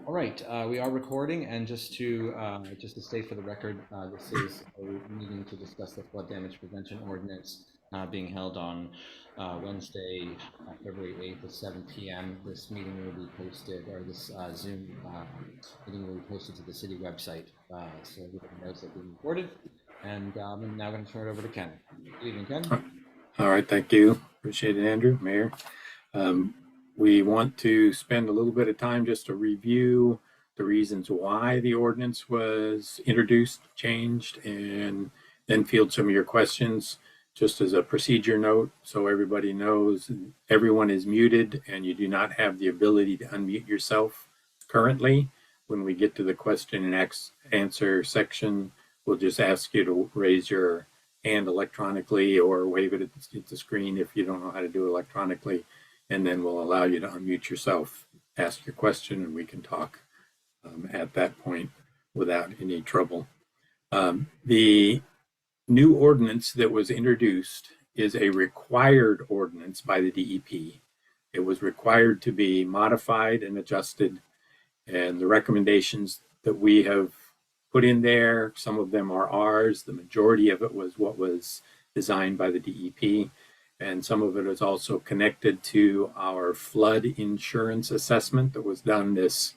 All right, we are recording, and just to state for the record, this is a meeting to discuss the flood damage prevention ordinance being held on Wednesday, February 8th at 7 p.m. This meeting will be posted, or this Zoom meeting will be posted to the city website, so everybody knows that being recorded. And I'm now going to turn it over to Ken. Good evening, Ken. All right, thank you. Appreciate it, Andrew, Mayor. We want to spend a little bit of time just to review the reasons why the ordinance was introduced, changed, and then field some of your questions just as a procedure note so everybody knows everyone is muted and you do not have the ability to unmute yourself currently. When we get to the question and answer section, we'll just ask you to raise your hand electronically or wave it at the screen if you don't know how to do it electronically, and then we'll allow you to unmute yourself, ask your question, and we can talk at that point without any trouble. The new ordinance that was introduced is a required ordinance by the DEP. It was required to be modified and adjusted, and the recommendations that we have put in there, some of them are ours. The majority of it was what was designed by the DEP, and some of it is also connected to our flood insurance assessment that was done this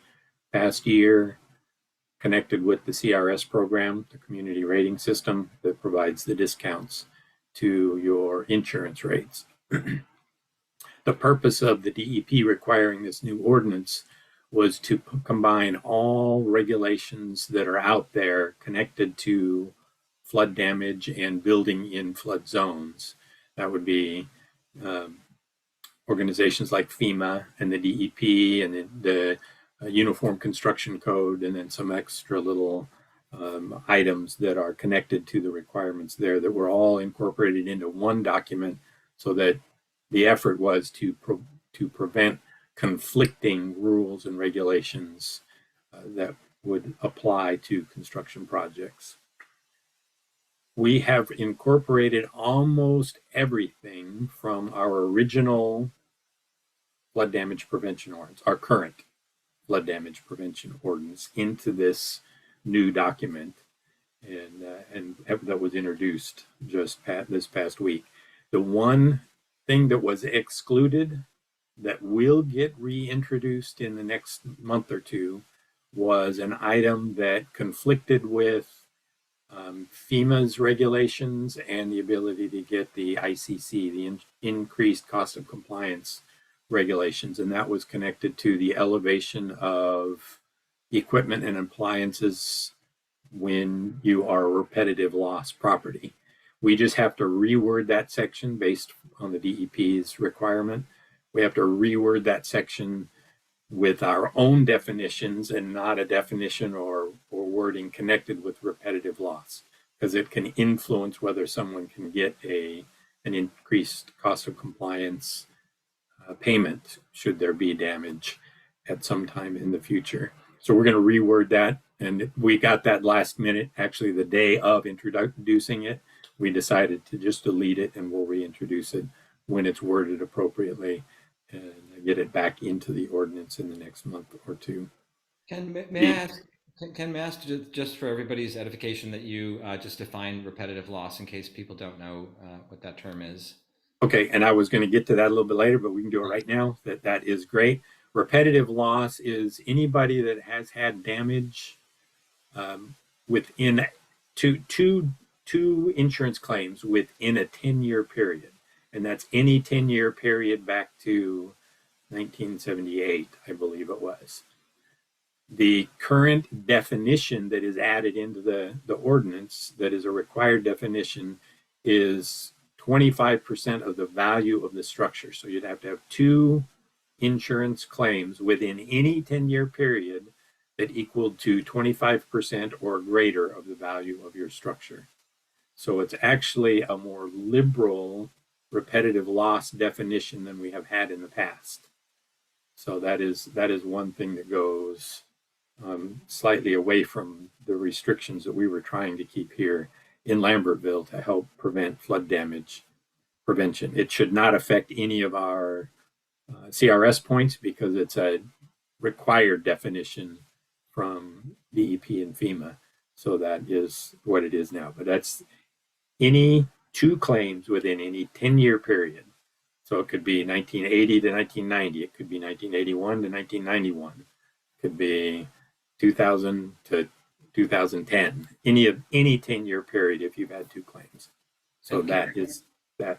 past year, connected with the CRS program, the community rating system that provides the discounts to your insurance rates. The purpose of the DEP requiring this new ordinance was to combine all regulations that are out there connected to flood damage and building in flood zones. That would be organizations like FEMA and the DEP and the Uniform Construction Code, and then some extra little items that are connected to the requirements there that were all incorporated into one document, so that the effort was to prevent conflicting rules and regulations that would apply to construction projects. We have incorporated almost everything from our original flood damage prevention ordinance, our current flood damage prevention ordinance, into this new document, and that was introduced just this past week. The one thing that was excluded that will get reintroduced in the next month or two was an item that conflicted with FEMA's regulations and the ability to get the ICC, the increased cost of compliance regulations, and that was connected to the elevation of equipment and appliances when you are a repetitive loss property. We just have to reword that section based on the DEP's requirement. We have to reword that section with our own definitions and not a definition or wording connected with repetitive loss, because it can influence whether someone can get an increased cost of compliance payment should there be damage at some time in the future. So we're going to reword that, and we got that last minute, actually the day of introducing it. We decided to just delete it, and we'll reintroduce it when it's worded appropriately and get it back into the ordinance in the next month or two. Ken, may I ask? Ken, may I ask just for everybody's edification that you just define repetitive loss in case people don't know what that term is? Okay, and I was going to get to that a little bit later, but we can do it right now. That is great. Repetitive loss is anybody that has had damage within two insurance claims within a 10-year period, and that's any 10-year period back to 1978, I believe it was. The current definition that is added into the ordinance, that is a required definition, is 25% of the value of the structure. So you'd have to have two insurance claims within any 10-year period that equaled to 25% or greater of the value of your structure. So it's actually a more liberal repetitive loss definition than we have had in the past. So that is one thing that goes slightly away from the restrictions that we were trying to keep here in Lambertville to help prevent flood damage prevention. It should not affect any of our CRS points because it's a required definition from DEP and FEMA. So that is what it is now. But that's any two claims within any 10-year period. So it could be 1980 to 1990. It could be 1981 to 1991. It could be 2000 to 2010. Any 10-year period if you've had two claims. So that is that.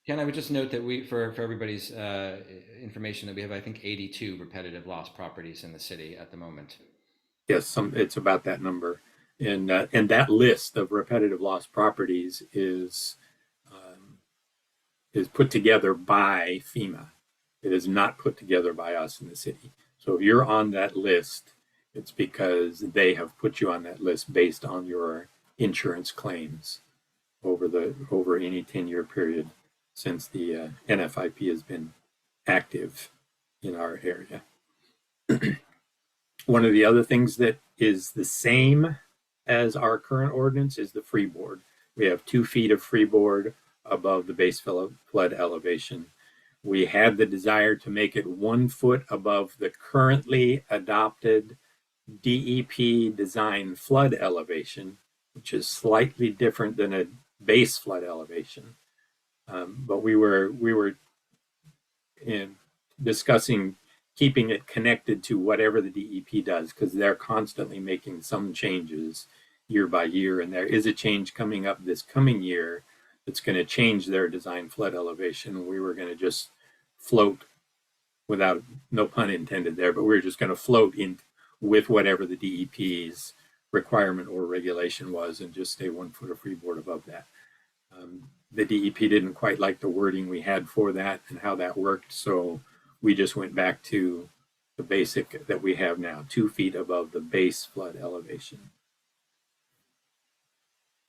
Ken, I would just note that for everybody's information, that we have, I think, 82 repetitive loss properties in the city at the moment. Yes, it's about that number, and that list of repetitive loss properties is put together by FEMA. It is not put together by us in the city. So if you're on that list, it's because they have put you on that list based on your insurance claims over any 10-year period since the NFIP has been active in our area. One of the other things that is the same as our current ordinance is the freeboard. We have 2 feet of freeboard above the base flood elevation. We had the desire to make it 1 foot above the currently adopted DEP design flood elevation, which is slightly different than a base flood elevation. But we were discussing keeping it connected to whatever the DEP does, because they're constantly making some changes year by year, and there is a change coming up this coming year that's going to change their design flood elevation. We were going to just float, without, no pun intended there, but we were just going to float in with whatever the DEP's requirement or regulation was and just stay 1 foot of freeboard above that. The DEP didn't quite like the wording we had for that and how that worked, so we just went back to the basic that we have now, 2 feet above the base flood elevation.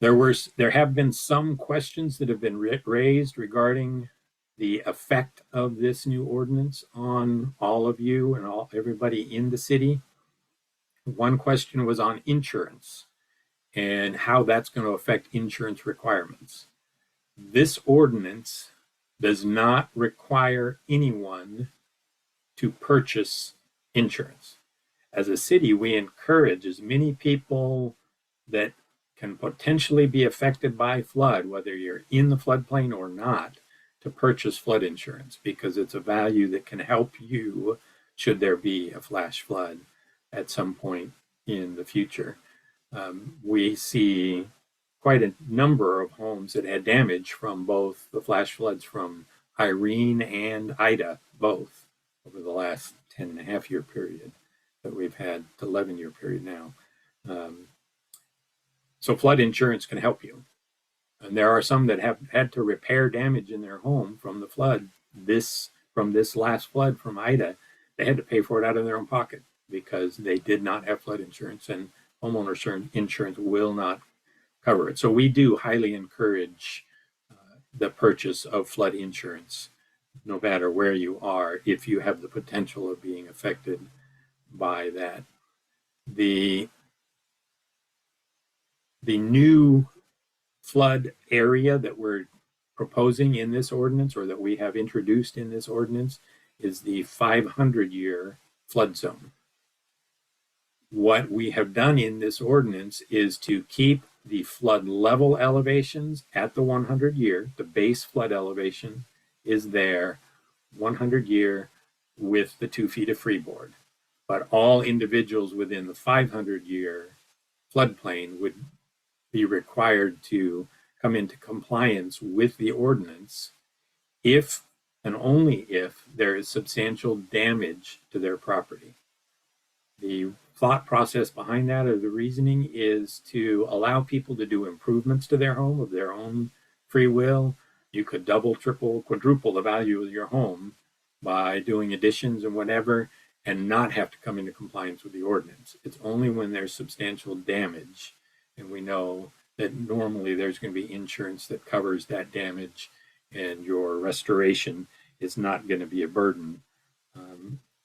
There have been some questions that have been raised regarding the effect of this new ordinance on all of you and everybody in the city. One question was on insurance and how that's going to affect insurance requirements. This ordinance does not require anyone to purchase insurance. As a city, we encourage as many people that can potentially be affected by flood, whether you're in the floodplain or not, to purchase flood insurance, because it's a value that can help you should there be a flash flood at some point in the future. We see quite a number of homes that had damage from both the flash floods from Irene and Ida, both over the last 10.5-year period that we've had, 11-year period now. So flood insurance can help you. And there are some that have had to repair damage in their home from the flood. From this last flood from Ida, they had to pay for it out of their own pocket because they did not have flood insurance, and homeowner insurance will not cover it. So we do highly encourage the purchase of flood insurance, no matter where you are, if you have the potential of being affected by that. The new flood area that we're proposing in this ordinance, or that we have introduced in this ordinance, is the 500-year flood zone. What we have done in this ordinance is to keep the flood level elevations at the 100-year. The base flood elevation is there, 100-year, with the 2 feet of freeboard. But all individuals within the 500-year floodplain would be required to come into compliance with the ordinance if and only if there is substantial damage to their property. The thought process behind that, or the reasoning, is to allow people to do improvements to their home of their own free will. You could double, triple, quadruple the value of your home by doing additions and whatever, and not have to come into compliance with the ordinance. It's only when there's substantial damage, and we know that normally there's going to be insurance that covers that damage, and your restoration is not going to be a burden,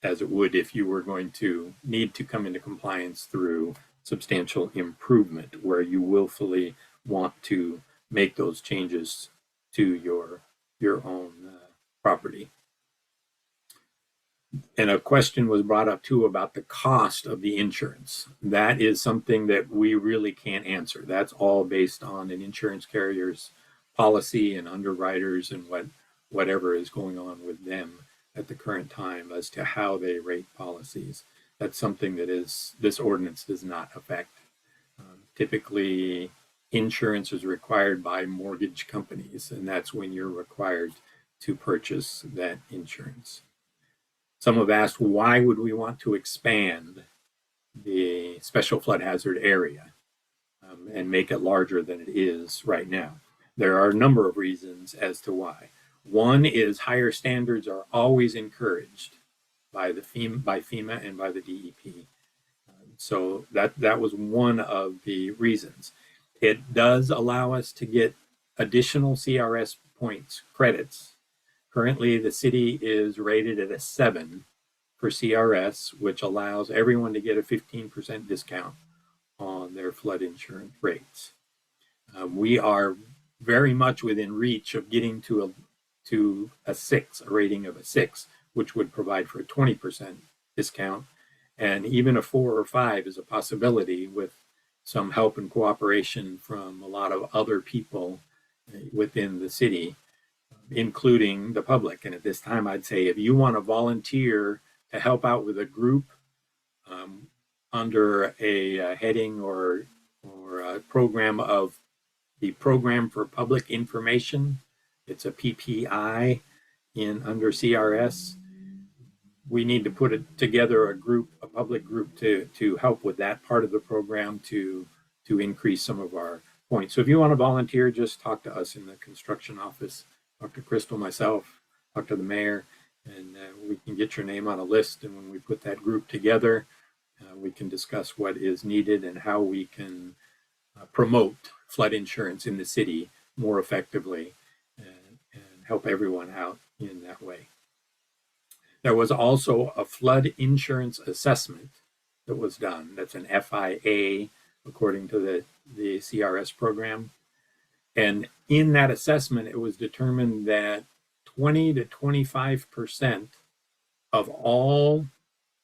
as it would if you were going to need to come into compliance through substantial improvement, where you willfully want to make those changes to your own property. a question was brought up too about the cost of the insurance. That is something that we really can't answer. That's all based on an insurance carrier's policy and underwriters and whatever is going on with them at the current time as to how they rate policies. That's something that this ordinance does not affect. Typically, insurance is required by mortgage companies, and that's when you're required to purchase that insurance. Some have asked, why would we want to expand the special flood hazard area and make it larger than it is right now? There are a number of reasons as to why. One is higher standards are always encouraged by FEMA and by the DEP. So that was one of the reasons. It does allow us to get additional CRS points credits. Currently, the city is rated at a 7 for CRS, which allows everyone to get a 15% discount on their flood insurance rates. We are very much within reach of getting to a 6, a rating of a 6, which would provide for a 20% discount. And even a 4 or 5 is a possibility with some help and cooperation from a lot of other people within the city, including the public. And at this time, I'd say if you want to volunteer to help out with a group under a heading or a program of the Program for Public Information, it's a PPI under CRS. We need to put together a public group to help with that part of the program to increase some of our points. So if you want to volunteer, just talk to us in the construction office, talk to Crystal, myself, talk to the mayor, and we can get your name on a list. And when we put that group together, we can discuss what is needed and how we can promote flood insurance in the city more effectively and help everyone out in that way. There was also a flood insurance assessment that was done. That's an FIA, according to the CRS program. And in that assessment, it was determined that 20 to 25% of all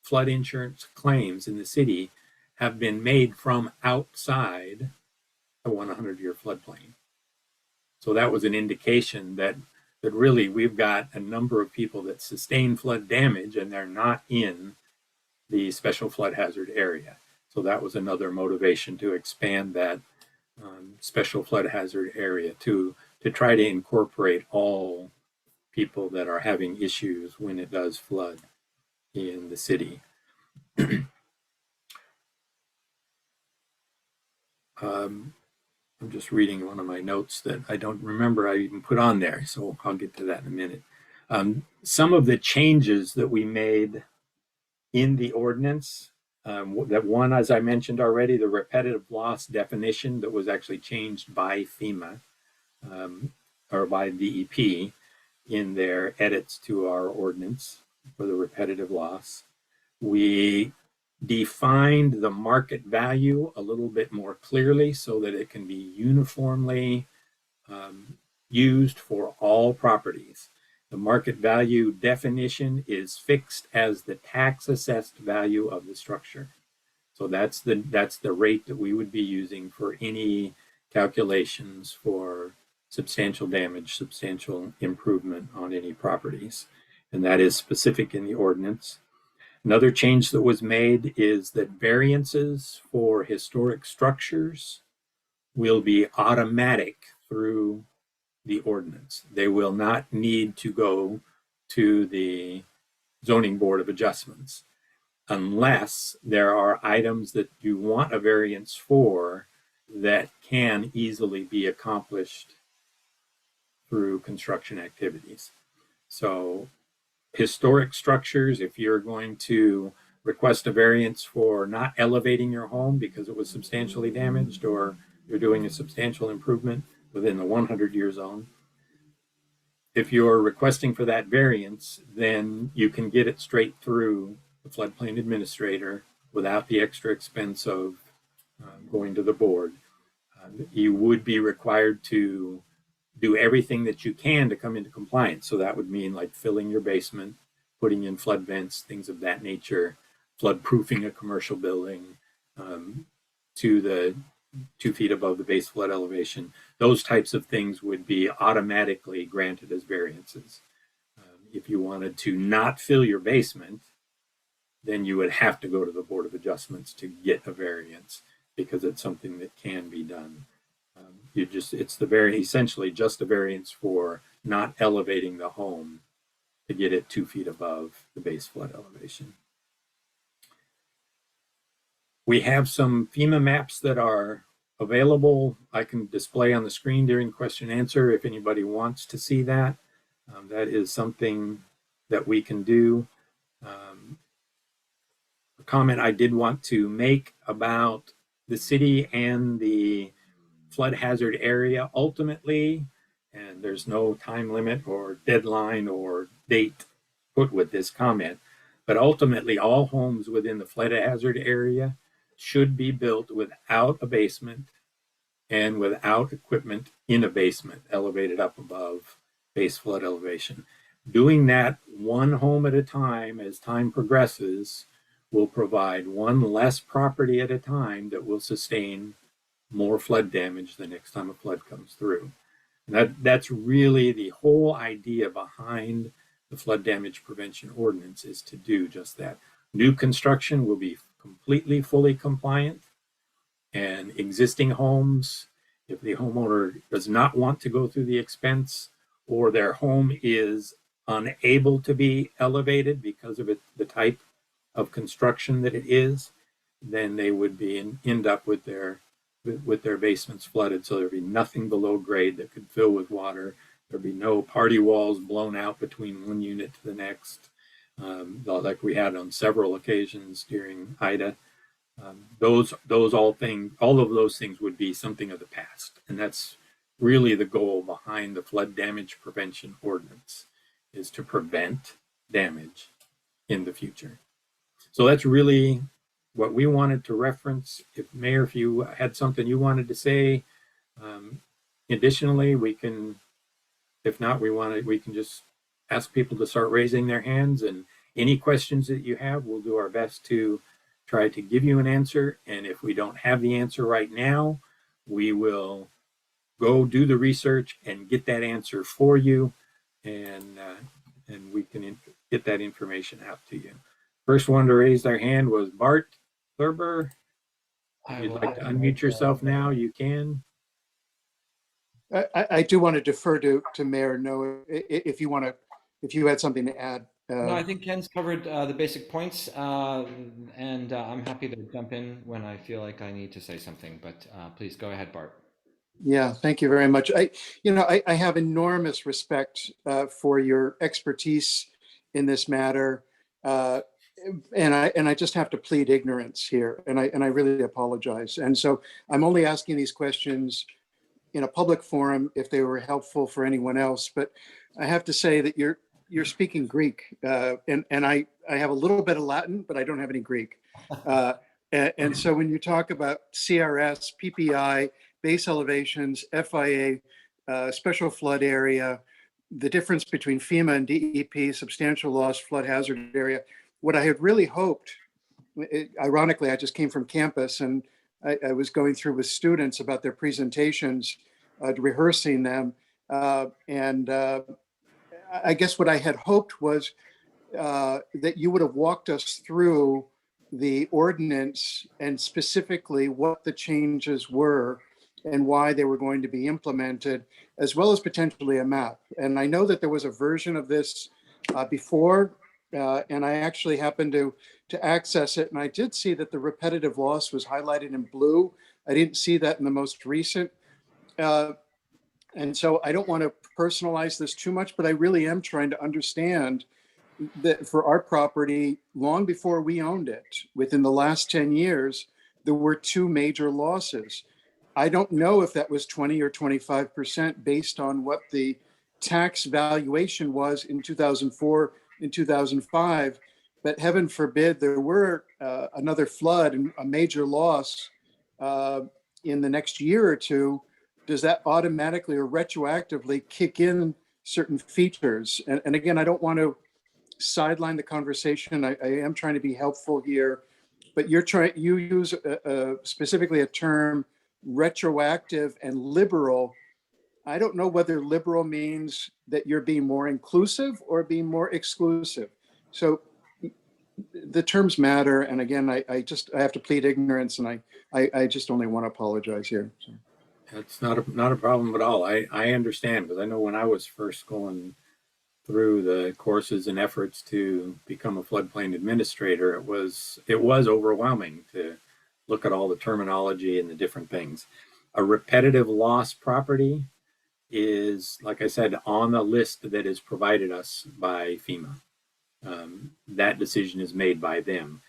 flood insurance claims in the city have been made from outside a 100-year floodplain. So that was an indication that really we've got a number of people that sustain flood damage and they're not in the special flood hazard area. So that was another motivation to expand that special flood hazard area to try to incorporate all people that are having issues when it does flood in the city. I'm just reading one of my notes that I don't remember I even put on there, so I'll get to that in a minute. Some of the changes that we made in the ordinance, that one, as I mentioned already, the repetitive loss definition that was actually changed by FEMA or by DEP in their edits to our ordinance for the repetitive loss. We defined the market value a little bit more clearly so that it can be uniformly used for all properties. The market value definition is fixed as the tax assessed value of the structure. So that's the rate that we would be using for any calculations for substantial damage, substantial improvement on any properties. And that is specific in the ordinance. Another change that was made is that variances for historic structures will be automatic through the ordinance. They will not need to go to the zoning board of adjustments unless there are items that you want a variance for that can easily be accomplished through construction activities. So historic structures, if you're going to request a variance for not elevating your home because it was substantially damaged, or you're doing a substantial improvement within the 100-year zone, if you're requesting for that variance, then you can get it straight through the floodplain administrator without the extra expense of going to the board. You would be required to do everything that you can to come into compliance. So that would mean like filling your basement, putting in flood vents, things of that nature, flood proofing a commercial building to the 2 feet above the base flood elevation. Those types of things would be automatically granted as variances. If you wanted to not fill your basement, then you would have to go to the Board of Adjustments to get a variance, because it's something that can be done. It's essentially just a variance for not elevating the home to get it 2 feet above the base flood elevation. We have some FEMA maps that are available. I can display on the screen during question and answer if anybody wants to see that. That is something that we can do. A comment I did want to make about the city and the flood hazard area ultimately, and there's no time limit or deadline or date put with this comment, but ultimately all homes within the flood hazard area should be built without a basement and without equipment in a basement elevated up above base flood elevation. Doing that one home at a time as time progresses will provide one less property at a time that will sustain more flood damage the next time a flood comes through. And that's really the whole idea behind the Flood Damage Prevention Ordinance, is to do just that. New construction will be completely fully compliant, and existing homes, if the homeowner does not want to go through the expense, or their home is unable to be elevated because of the type of construction that it is, then they would end up with their basements flooded. So there'd be nothing below grade that could fill with water. There'd be no party walls blown out between one unit to the next, like we had on several occasions during Ida. All of those things would be something of the past, and that's really the goal behind the Flood Damage Prevention Ordinance, is to prevent damage in the future. So that's really what we wanted to reference. Mayor, if you had something you wanted to say, additionally, we can, if not, we can just ask people to start raising their hands, and any questions that you have, we'll do our best to try to give you an answer. And if we don't have the answer right now, we will go do the research and get that answer for you, and we can get that information out to you. First one to raise their hand was Bart Thurber. If you'd like to unmute yourself now, you can. I do want to defer to Mayor Nowick if you had something to add. No, I think Ken's covered the basic points, and I'm happy to jump in when I feel like I need to say something, but please go ahead, Bart. Yeah, thank you very much. I have enormous respect for your expertise in this matter, and I just have to plead ignorance here, and I really apologize. And so I'm only asking these questions in a public forum if they were helpful for anyone else. But I have to say that you're speaking Greek, and I have a little bit of Latin, but I don't have any Greek. And so when you talk about CRS, PPI, base elevations, FIA, special flood area, the difference between FEMA and DEP, substantial loss, flood hazard area, what I had really hoped, ironically, I just came from campus and I was going through with students about their presentations, rehearsing them. And I guess what I had hoped was that you would have walked us through the ordinance and specifically what the changes were and why they were going to be implemented, as well as potentially a map. And I know that there was a version of this before, and I actually happened to access it. And I did see that the repetitive loss was highlighted in blue. I didn't see that in the most recent. And so I don't want to personalize this too much, but I really am trying to understand that for our property, long before we owned it, within the last 10 years, there were two major losses. I don't know if that was 20 or 25% based on what the tax valuation was in 2004 and 2005, but heaven forbid there were another flood and a major loss in the next year or two. Does that automatically or retroactively kick in certain features? And again, I don't want to sideline the conversation. I am trying to be helpful here, but you use specifically a term, retroactive and liberal. I don't know whether liberal means that you're being more inclusive or being more exclusive. So the terms matter. And again, I have to plead ignorance, and I just only want to apologize here. So. It's not a problem at all. I understand, because I know when I was first going through the courses and efforts to become a floodplain administrator, it was overwhelming to look at all the terminology and the different things. A repetitive loss property is, like I said, on the list that is provided us by FEMA. That decision is made by them.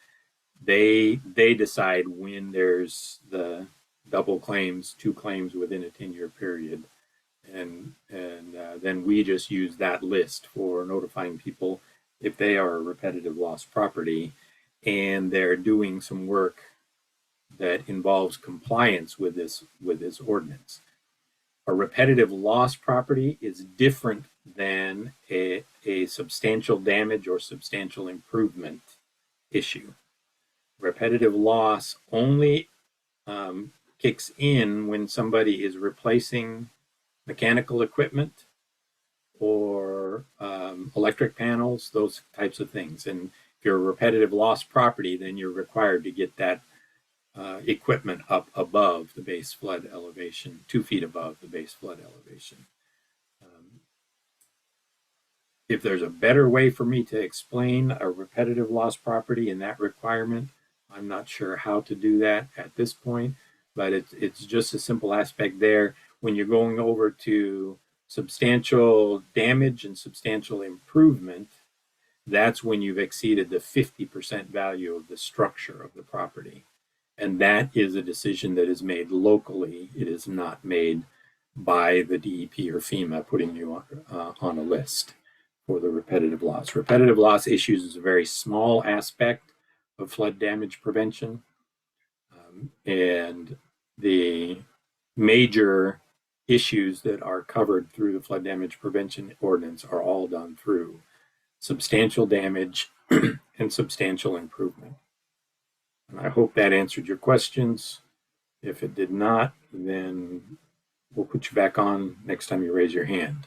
They decide when there's the double claims, 2 claims within a 10-year period. And then we just use that list for notifying people if they are a repetitive loss property and they're doing some work that involves compliance with this ordinance. A repetitive loss property is different than a substantial damage or substantial improvement issue. Repetitive loss only kicks in when somebody is replacing mechanical equipment or electric panels, those types of things. And if you're a repetitive loss property, then you're required to get that equipment up above the base flood elevation, 2 feet above the base flood elevation. If there's a better way for me to explain a repetitive loss property and that requirement, I'm not sure how to do that at this point, but it's just a simple aspect there. When you're going over to substantial damage and substantial improvement, that's when you've exceeded the 50% value of the structure of the property. And that is a decision that is made locally. It is not made by the DEP or FEMA putting you on a list for the repetitive loss. Repetitive loss issues is a very small aspect of flood damage prevention. And the major issues that are covered through the Flood Damage Prevention Ordinance are all done through substantial damage and substantial improvement. And I hope that answered your questions. If it did not, then we'll put you back on next time you raise your hand.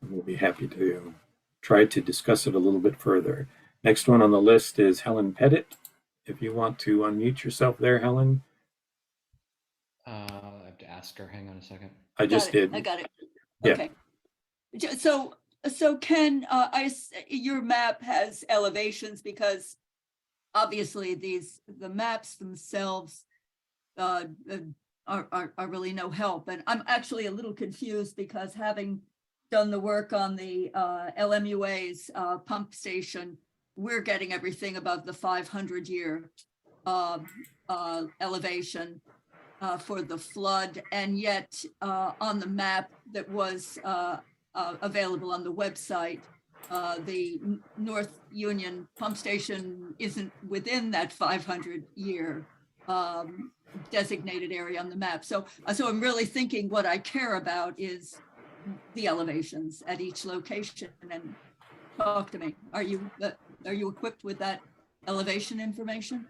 And we'll be happy to try to discuss it a little bit further. Next one on the list is Helen Pettit. If you want to unmute yourself there, Helen. I have to ask her. Hang on a second. I just did. I got it. Yeah. Okay. So Ken, your map has elevations, because obviously the maps themselves are really no help. And I'm actually a little confused, because having done the work on the LMUA's pump station, we're getting everything above the 500-year elevation for the flood, and yet on the map that was available on the website, the North Union pump station isn't within that 500-year designated area on the map. So I'm really thinking what I care about is the elevations at each location. And talk to me. Are you equipped with that elevation information?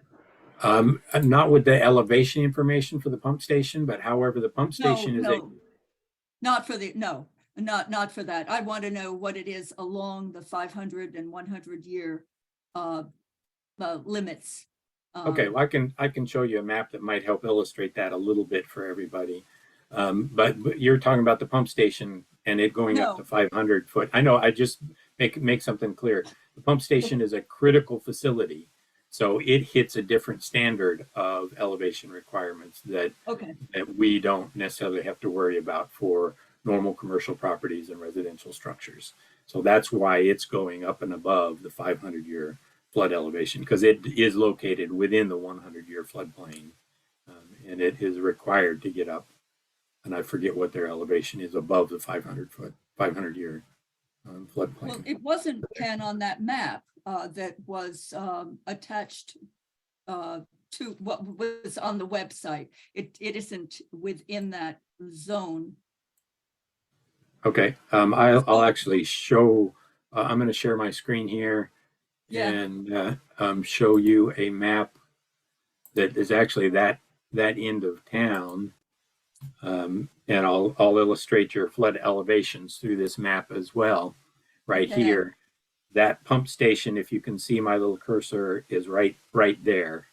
Not with the elevation information for the pump station, but however the pump station not for that. I want to know what it is along the 500 and 100-year limits. Okay, well, I can show you a map that might help illustrate that a little bit for everybody. But you're talking about the pump station and it going up to 500 foot. I know, I just make something clear. The pump station is a critical facility. So it hits a different standard of elevation requirements that we don't necessarily have to worry about for normal commercial properties and residential structures. So that's why it's going up and above the 500-year flood elevation, because it is located within the 100-year floodplain, and it is required to get up. And I forget what their elevation is above the 500-year floodplain. Well, it wasn't, Ken, on that map that was attached to what was on the website. It isn't within that zone. Okay, I'll actually show, I'm going to share my screen here. Yeah. and show you a map that is actually that end of town. And I'll illustrate your flood elevations through this map as well. Right Okay. here, that pump station, if you can see my little cursor, is right there.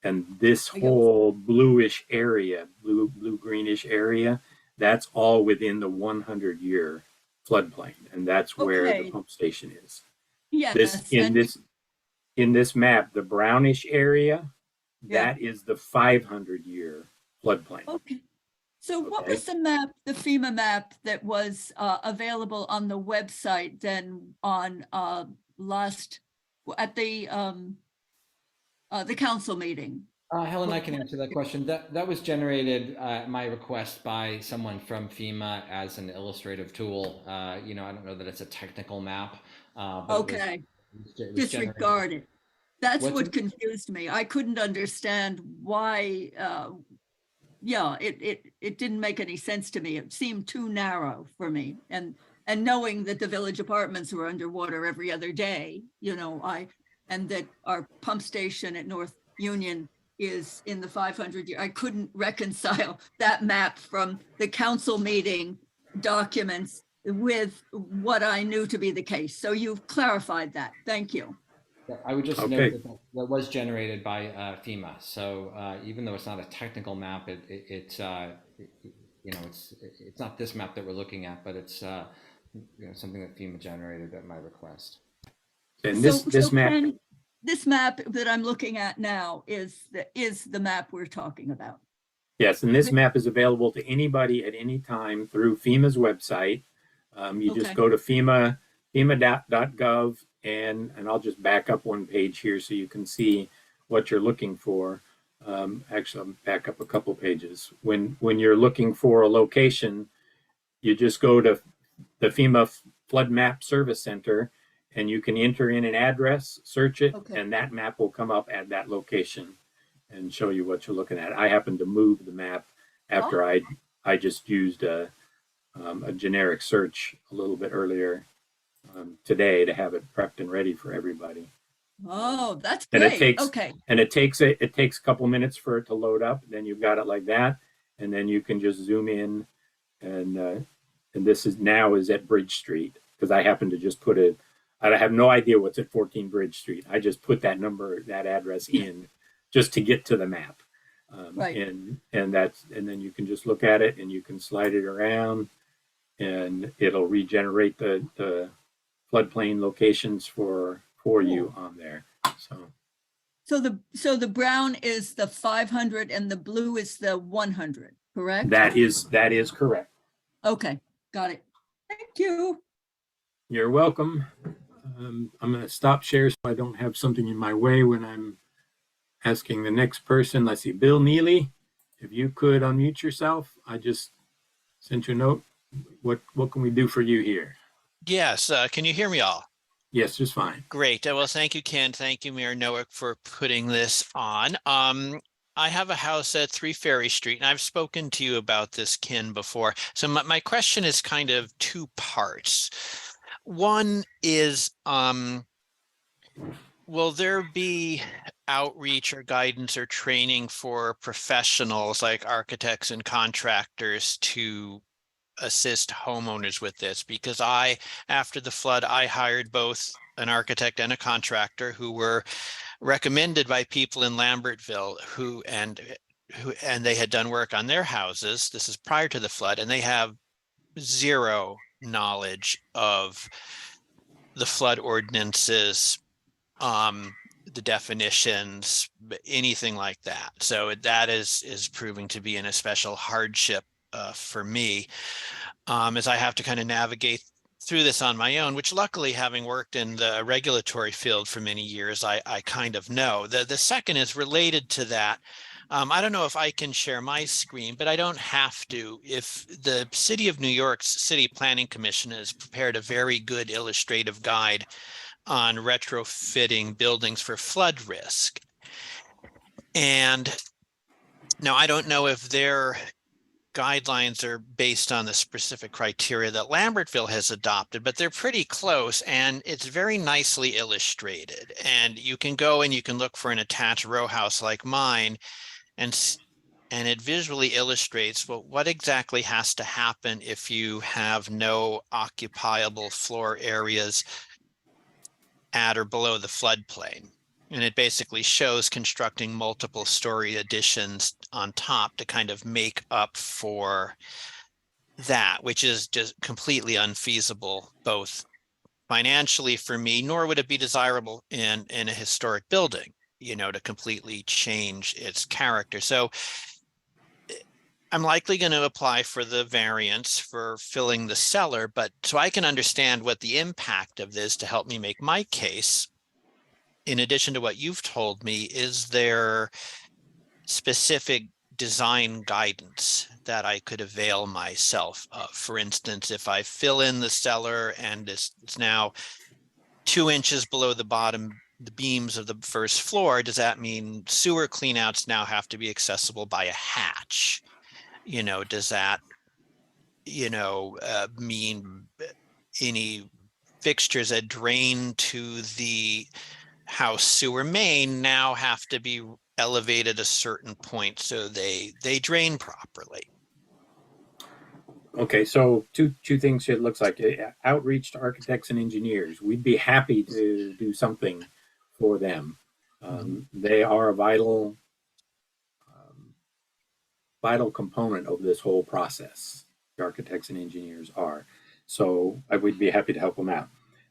And this whole bluish area, blue greenish area, that's all within the 100-year floodplain, and that's where the Okay. pump station is. Yes. In this map, the brownish area, Yeah. that is the 500-year floodplain. Okay. So what Okay. was the map, the FEMA map that was available on the website then on at the council meting? Helen, I can answer that question. That was generated at my request by someone from FEMA as an illustrative tool. You know, I don't know that it's a technical map. But Okay, it was disregard it. That's What's what it? confused me. I couldn't understand why, yeah, it didn't make any sense to me. It seemed too narrow for me. And knowing that the village apartments were underwater every other day, you know, and that our pump station at North Union is in the 500-year, I couldn't reconcile that map from the council meeting documents with what I knew to be the case. So you've clarified that. Thank you. I would just Okay. note that was generated by FEMA. So even though it's not a technical map, it's you know, it's not this map that we're looking at, but it's you know, something that FEMA generated at my request. And this map, Ken, this map that I'm looking at now is the map we're talking about. yes, and this map is available to anybody at any time through FEMA's website. You just go to FEMA.gov, and I'll just back up one page here so you can see what you're looking for. Actually, I'll back up a couple pages. When you're looking for a location, you just go to the FEMA Flood Map Service Center, and you can enter in an address, search it, and that map will come up at that location and show you what you're looking at. I happened to move the map after I just used a generic search a little bit earlier today to have it prepped and ready for everybody. Oh, that's And great. it takes a couple minutes for it to load up. Then you've got it like that, and then you can just zoom in, and this is at Bridge Street, because I happen to just I have no idea what's at 14 Bridge Street. I just put that address in just to get to the map. Right. And then you can just look at it, and you can slide it around, and it'll regenerate the floodplain locations for you on there. So the brown is the 500 and the blue is the 100, correct? That is correct. Okay, got it. Thank you. You're welcome. I'm going to stop share so I don't have something in my way when I'm asking the next person. Let's see, Bill Neely, if you could unmute yourself. I just sent you a note. What can we do for you here? Yes, can you hear me all? Yes, just fine. Great. Well, thank you, Ken. Thank you, Mayor Nowick, for putting this on. I have a house at 3 Ferry Street, and I've spoken to you about this, Ken, before. So my question is kind of two parts. One is, will there be outreach or guidance or training for professionals like architects and contractors to assist homeowners with this? Because after the flood, I hired both an architect and a contractor who were recommended by people in Lambertville and they had done work on their houses. This is prior to the flood, and they have zero knowledge of the flood ordinances, the definitions, anything like that. So that is proving to be an especial hardship for me, as I have to kind of navigate through this on my own, which luckily, having worked in the regulatory field for many years, I kind of know. The second is related to that. I don't know if I can share my screen, but I don't have to. If the City of New York's City Planning Commission has prepared a very good illustrative guide on retrofitting buildings for flood risk. And now I don't know if they're guidelines are based on the specific criteria that Lambertville has adopted, but they're pretty close and it's very nicely illustrated. And you can go and you can look for an attached row house like mine, and it visually illustrates, well, what exactly has to happen if you have no occupiable floor areas at or below the floodplain. And it basically shows constructing multiple story additions on top to kind of make up for that, which is just completely unfeasible, both financially for me, nor would it be desirable in a historic building, you know, to completely change its character. So I'm likely going to apply for the variance for filling the cellar, but so I can understand what the impact of this to help me make my case. In addition to what you've told me, is there specific design guidance that I could avail myself of? For instance, if I fill in the cellar and it's now 2 inches below the bottom, the beams of the first floor, does that mean sewer cleanouts now have to be accessible by a hatch? You know, does that, you know, mean any fixtures that drain to the house sewer main now have to be elevated a certain point so they drain properly? Okay, so two things it looks like. Outreach to architects and engineers. We'd be happy to do something for them. They are a vital component of this whole process. The architects and engineers are. So I would be happy to help them out.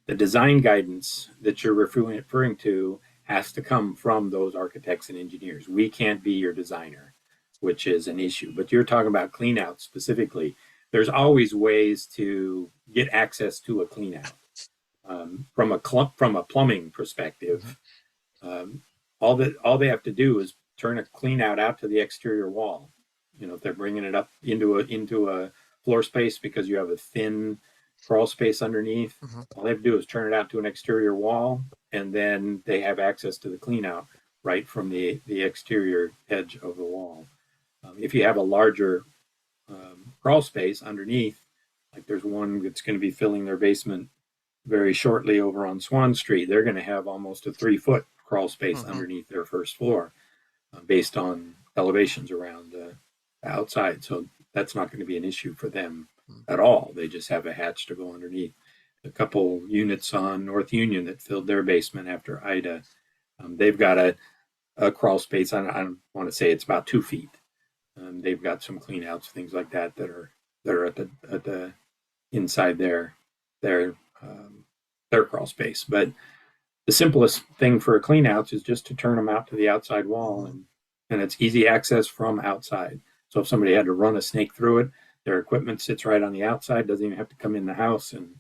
The design guidance that you're referring to has to come from those architects and engineers. We can't be your designer, which is an issue. But you're talking about cleanout specifically. There's always ways to get access to a cleanout. From a plumbing perspective, all they have to do is turn a cleanout out to the exterior wall. You know, if they're bringing it up into a floor space because you have a thin crawl space underneath, all they have to do is turn it out to an exterior wall, and then they have access to the cleanout right from the exterior edge of the wall. If you have a larger crawl space underneath, like there's one that's going to be filling their basement very shortly over on Swan Street, they're going to have almost a 3-foot crawl space underneath their first floor based on elevations around outside. So that's not going to be an issue for them at all. They just have a hatch to go underneath. A couple units on North Union that filled their basement after Ida, they've got a crawl space. I don't want to say it's about 2 feet. They've got some clean outs, things like that are at the inside their crawl space. But the simplest thing for a clean outs is just to turn them out to the outside wall, and it's easy access from outside. So if somebody had to run a snake through it, their equipment sits right on the outside, doesn't even have to come in the house, and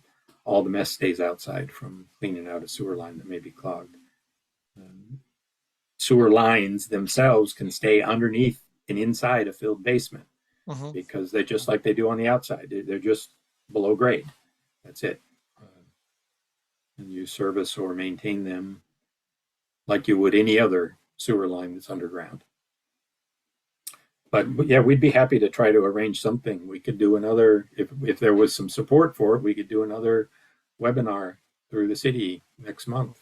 all the mess stays outside from cleaning out a sewer line that may be clogged. Sewer lines themselves can stay underneath and inside a filled basement because they just like they do on the outside. They're just below grade. That's it. And you service or maintain them like you would any other sewer line that's underground. But yeah, we'd be happy to try to arrange something. We could do another, if there was some support for it, we could do another webinar through the city next month.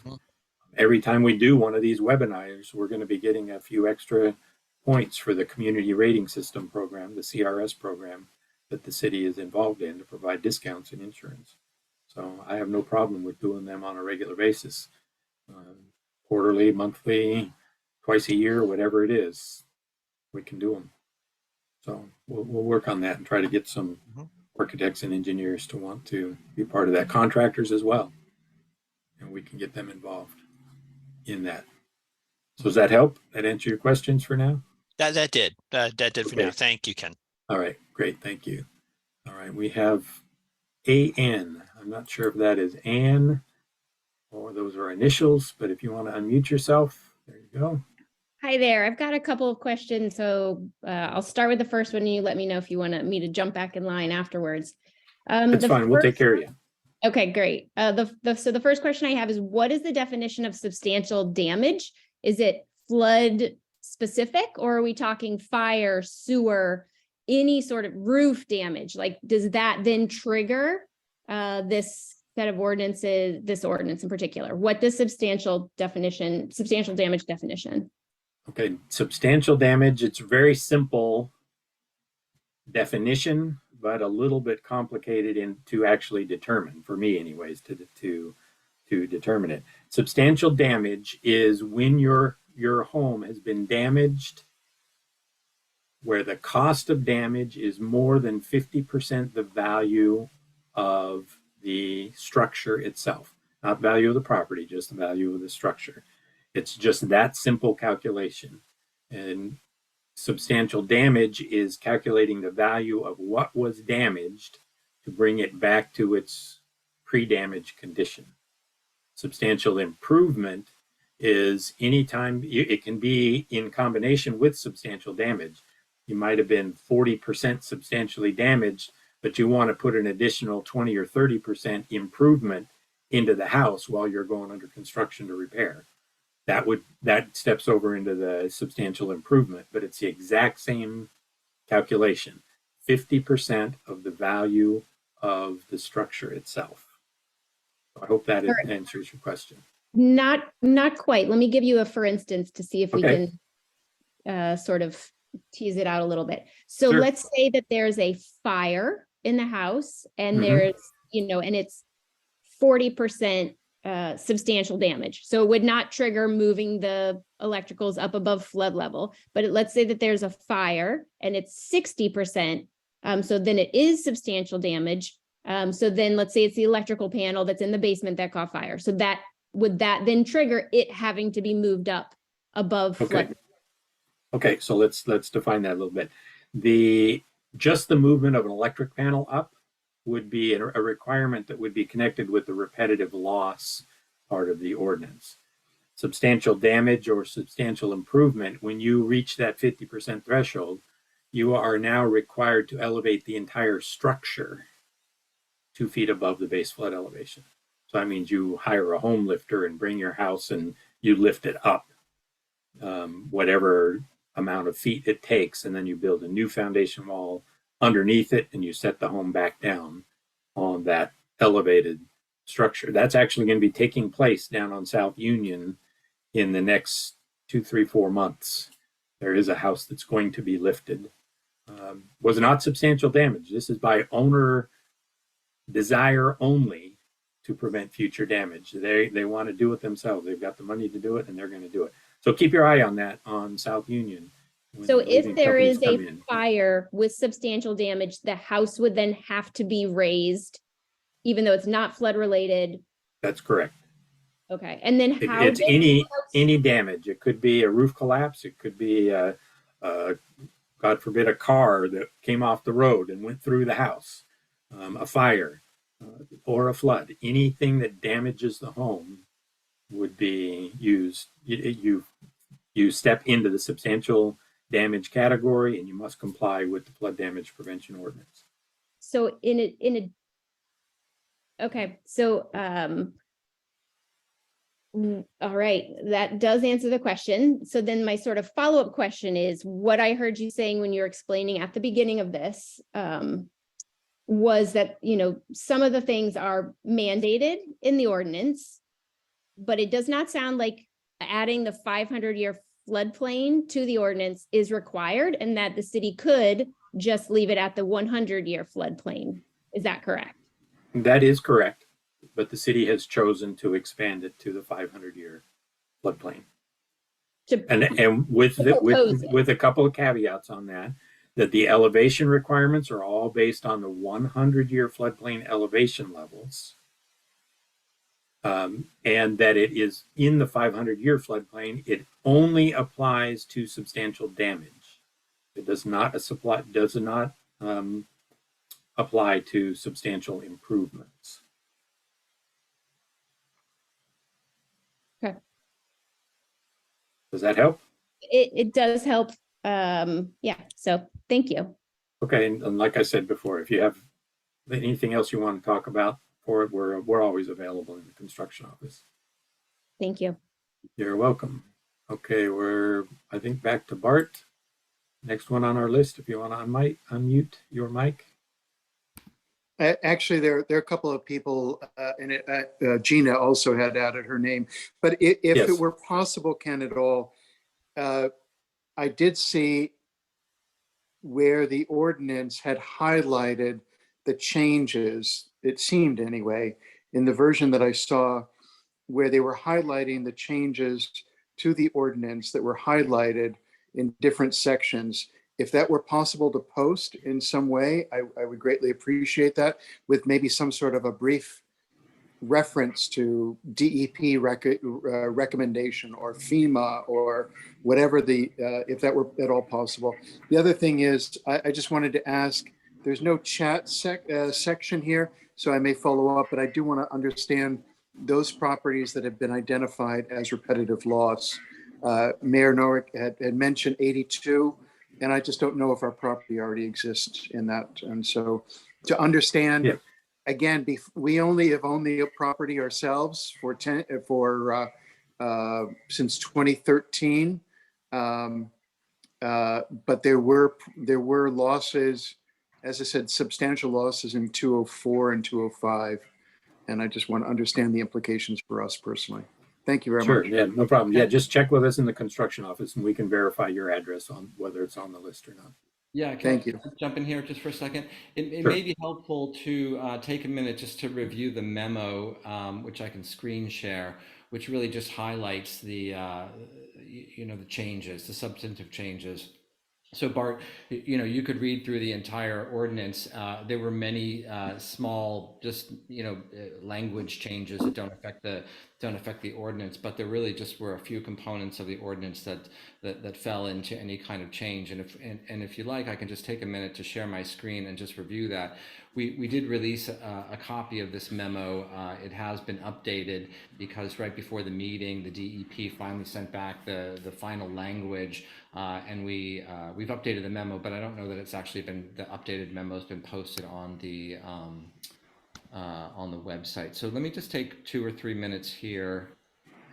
Every time we do one of these webinars, we're going to be getting a few extra points for the community rating system program, the CRS program that the city is involved in to provide discounts in insurance. So I have no problem with doing them on a regular basis, quarterly, monthly, twice a year, whatever it is, we can do them. So we'll work on that and try to get some architects and engineers to want to be part of that, contractors as well, and we can get them involved in that. So does that help? That answer your questions for now? That did for now. Thank you, Ken. All right, great, thank you. All right, we have AN. I'm not sure if that is Ann or those are initials, but if you want to unmute yourself, there you go. Hi there. I've got a couple of questions. So I'll start with the first one and you let me know if you want me to jump back in line afterwards. That's fine. We'll take care of you. Okay, great. So the first question I have is, what is the definition of substantial damage? Is it flood specific, or are we talking fire, sewer, any sort of roof damage, like, does that then trigger this set of ordinances, this ordinance in particular? What does substantial damage definition? Okay, substantial damage, it's very simple definition, but a little bit complicated to actually determine, for me anyways, to determine it. Substantial damage is when your home has been damaged where the cost of damage is more than 50% the value of the structure itself. Not value of the property, just the value of the structure. It's just that simple calculation. And substantial damage is calculating the value of what was damaged to bring it back to its pre-damage condition. Substantial improvement is anytime it can be in combination with substantial damage. You might have been 40% substantially damaged, but you want to put an additional 20 or 30% improvement into the house while you're going under construction to repair. That steps over into the substantial improvement, but it's the exact same calculation. 50% of the value of the structure itself. I hope that answers your question. Not quite. Let me give you a for instance to see if we can sort of tease it out a little bit. So Sure. Let's say that there's a fire in the house and there's, and it's 40% substantial damage. So it would not trigger moving the electricals up above flood level. But let's say that there's a fire and it's 60%. So then it is substantial damage. So then let's say it's the electrical panel that's in the basement that caught fire. So would that then trigger it having to be moved up above flood? Okay, so let's define that a little bit. Just the movement of an electric panel up would be a requirement that would be connected with the repetitive loss part of the ordinance. Substantial damage or substantial improvement, when you reach that 50% threshold, you are now required to elevate the entire structure 2 feet above the base flood elevation. So that means you hire a home lifter and bring your house and you lift it up, whatever amount of feet it takes, and then you build a new foundation wall underneath it and you set the home back down on that elevated structure. That's actually going to be taking place down on South Union in the next 2, 3, 4 months. There is a house that's going to be lifted. Was not substantial damage. This is by owner desire only to prevent future damage. They want to do it themselves. They've got the money to do it and they're going to do it. So keep your eye on that on South Union. So if there is a fire with substantial damage, the house would then have to be raised, even though it's not flood related. That's correct. Okay, and then how? It's any damage. It could be a roof collapse. It could be, God forbid, a car that came off the road and went through the house, a fire, or a flood. Anything that damages the home would be used. You step into the substantial damage category, and you must comply with the Flood Damage Prevention Ordinance. So okay, so all right, that does answer the question. So then my sort of follow-up question is, what I heard you saying when you're explaining at the beginning of this was that, some of the things are mandated in the ordinance, but it does not sound like adding the 500-year floodplain to the ordinance is required, and that the city could just leave it at the 100-year floodplain. Is that correct? That is correct, but the city has chosen to expand it to the 500-year floodplain. And with a couple of caveats on that the elevation requirements are all based on the 100-year floodplain elevation levels. And that it is in the 500-year floodplain, it only applies to substantial damage. It does not apply to substantial improvements. Okay. Does that help? It does help. Yeah. So thank you. Okay, and like I said before, if you have anything else you want to talk about for it, we're always available in the construction office. Thank you. You're welcome. Okay, we're, I think, back to Bart. Next one on our list, if you want to unmute your mic. Actually, there are a couple of people, and Gina also had added her name. But if Yes. it were possible, Ken, at all, I did see where the ordinance had highlighted the changes, it seemed anyway, in the version that I saw, where they were highlighting the changes to the ordinance that were highlighted in different sections. If that were possible to post in some way, I would greatly appreciate that, with maybe some sort of a brief reference to DEP recommendation or FEMA or whatever if that were at all possible. The other thing is, I just wanted to ask, there's no chat section here, so I may follow up, but I do want to understand those properties that have been identified as repetitive loss. Mayor Nowick had mentioned 82, and I just don't know if our property already exists in that. And so to understand, Yeah. again, we only have owned the property ourselves since 2013, but there were losses, as I said, substantial losses in 204 and 205, and I just want to understand the implications for us personally. Thank you very Sure. much. Yeah, no problem. Yeah, just check with us in the construction office, and we can verify your address on whether it's on the list or not. Yeah, Thank you. Jump in here just for a second? It Sure. may be helpful to take a minute just to review the memo, which I can screen share, which really just highlights the the changes, the substantive changes. So Bart, you could read through the entire ordinance. There were many small, just language changes that don't affect the ordinance, but there really just were a few components of the ordinance that fell into any kind of change. And if you like, I can just take a minute to share my screen and just review that. We did release a copy of this memo. It has been updated because right before the meeting, the DEP finally sent back the final language, and we've updated the memo, but I don't know that it's actually the updated memo has been posted on the website. So let me just take 2 or 3 minutes here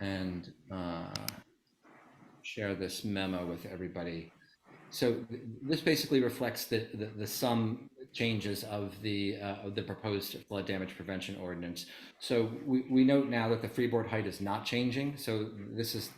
and share this memo with everybody. So this basically reflects the sum changes of the proposed flood damage prevention ordinance. So we note now that the freeboard height is not changing. So this is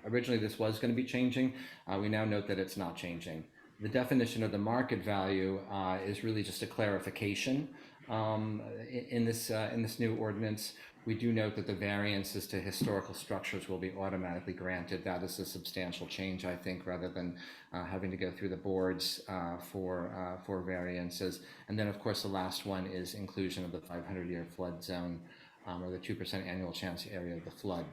originally this was going to be changing. We now note that it's not changing. The definition of the market value is really just a clarification in this new ordinance. We do note that the variances to historical structures will be automatically granted. That is a substantial change, I think, rather than having to go through the boards for variances. And then, of course, the last one is inclusion of the 500-year flood zone, or the 2% annual chance area of the flood.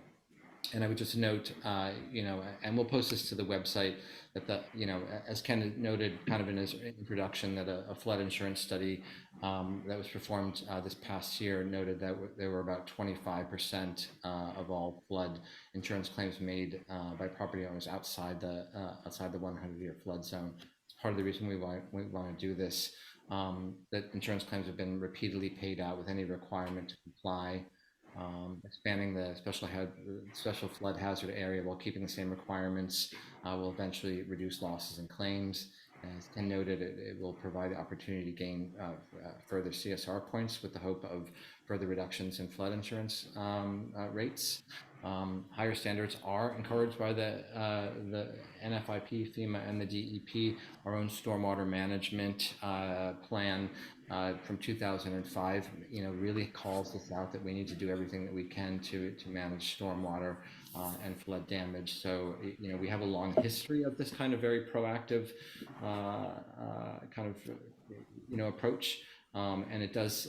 And I would just note, and we'll post this to the website, that as Ken noted kind of in his introduction, that a flood insurance study that was performed this past year noted that there were about 25% of all flood insurance claims made by property owners outside the 100-year flood zone. It's part of the reason we want to do this, that insurance claims have been repeatedly paid out with any requirement to comply. Expanding the special flood hazard area while keeping the same requirements will eventually reduce losses and claims. As Ken noted, it will provide the opportunity to gain further CSR points with the hope of further reductions in flood insurance rates. Higher standards are encouraged by the NFIP, FEMA, and the DEP. Our own stormwater management plan from 2005, really calls us out that we need to do everything that we can to manage stormwater and flood damage. So, we have a long history of this kind of very proactive approach. And it does,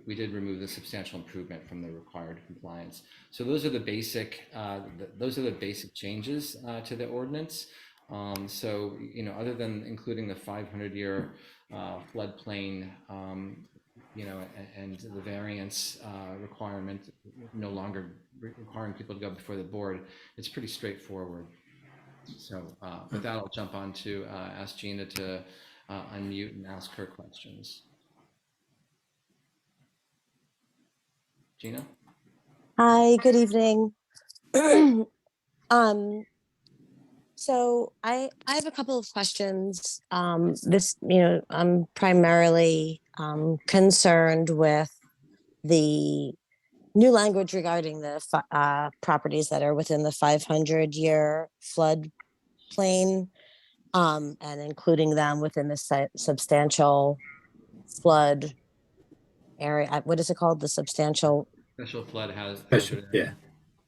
we did remove the substantial improvement from the required compliance. So those are the basic changes to the ordinance. So, other than including the 500-year floodplain, and the variance requirement no longer requiring people to go before the board, it's pretty straightforward. So with that, I'll jump on to ask Gina to unmute and ask her questions. Gina? Hi, good evening. So I have a couple of questions. I'm primarily concerned with the new language regarding the properties that are within the 500-year flood plain, and including them within the substantial flood area. What is it called? The Special flood Special, hazard yeah, area.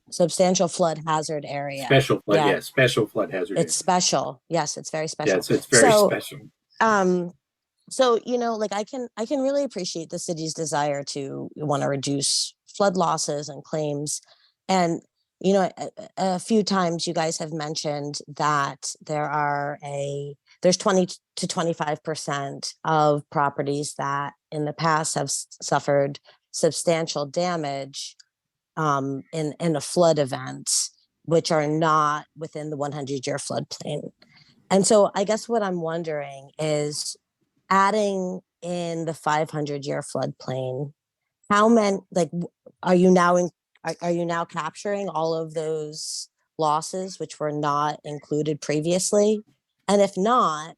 substantial flood hazard area. special flood, Yeah, yeah, special flood hazard it's area. special. Yes, it's very Yeah, special. it's very So, special. um, like I can really appreciate the city's desire to want to reduce flood losses and claims. And, a few times you guys have mentioned that there's 20 to 25% of properties that in the past have suffered substantial damage in a flood event, which are not within the 100-year floodplain. And so I guess what I'm wondering is adding in the 500-year floodplain, how many, are you now are you now capturing all of those losses which were not included previously? And if not,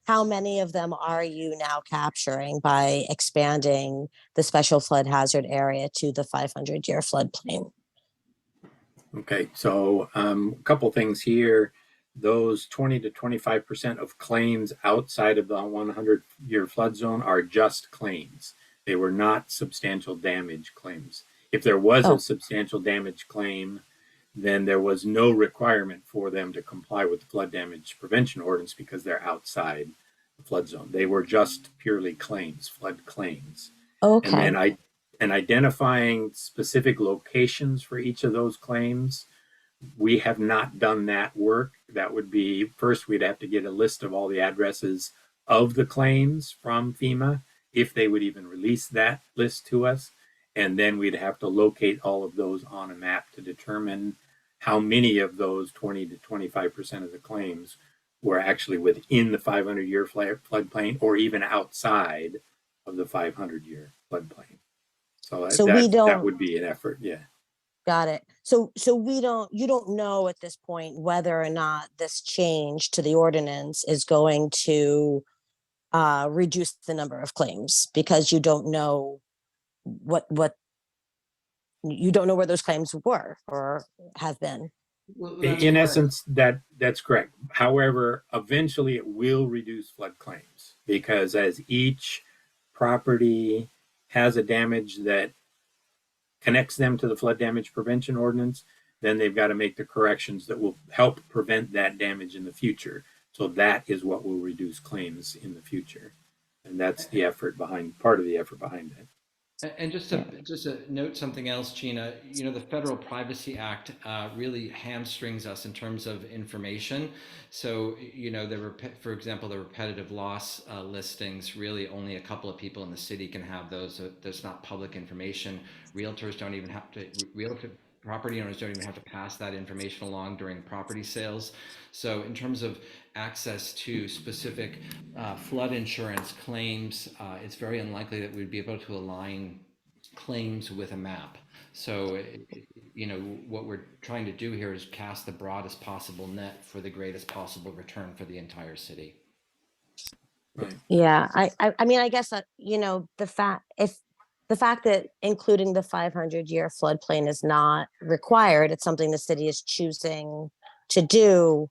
how many of them are you now capturing by expanding the special flood hazard area to the 500-year floodplain? Okay, so a couple things here. Those 20 to 25% of claims outside of the 100-year flood zone are just claims. They were not substantial damage claims. If there was a substantial damage claim, then there was no requirement for them to comply with the flood damage prevention ordinance because they're outside the flood zone. They were just purely claims, flood claims. Okay. And then identifying specific locations for each of those claims, we have not done that work. That would be, first we'd have to get a list of all the addresses of the claims from FEMA, if they would even release that list to us. And then we'd have to locate all of those on a map to determine how many of those 20 to 25% of the claims were actually within the 500-year floodplain or even outside of the 500-year floodplain. So that would be an effort, yeah. Got it. So you don't know at this point whether or not this change to the ordinance is going to reduce the number of claims because you don't know you don't know where those claims were or have been. Well, In essence, that's correct. However, eventually it will reduce flood claims because as each property has a damage that connects them to the flood damage prevention ordinance, then they've got to make the corrections that will help prevent that damage in the future. So that is what will reduce claims in the future. And that's the effort behind, part of the effort behind it. And just to note something else, Gina, the Federal Privacy Act really hamstrings us in terms of information. So, for example, the repetitive loss listings, really only a couple of people in the city can have those. So there's not public information. Realtors don't even have to, property owners don't even have to pass that information along during property sales. So in terms of access to specific flood insurance claims, it's very unlikely that we'd be able to align claims with a map. So, what we're trying to do here is cast the broadest possible net for the greatest possible return for the entire city. Right. Yeah, I mean, I guess that, the fact that including the 500-year floodplain is not required, it's something the city is choosing to do.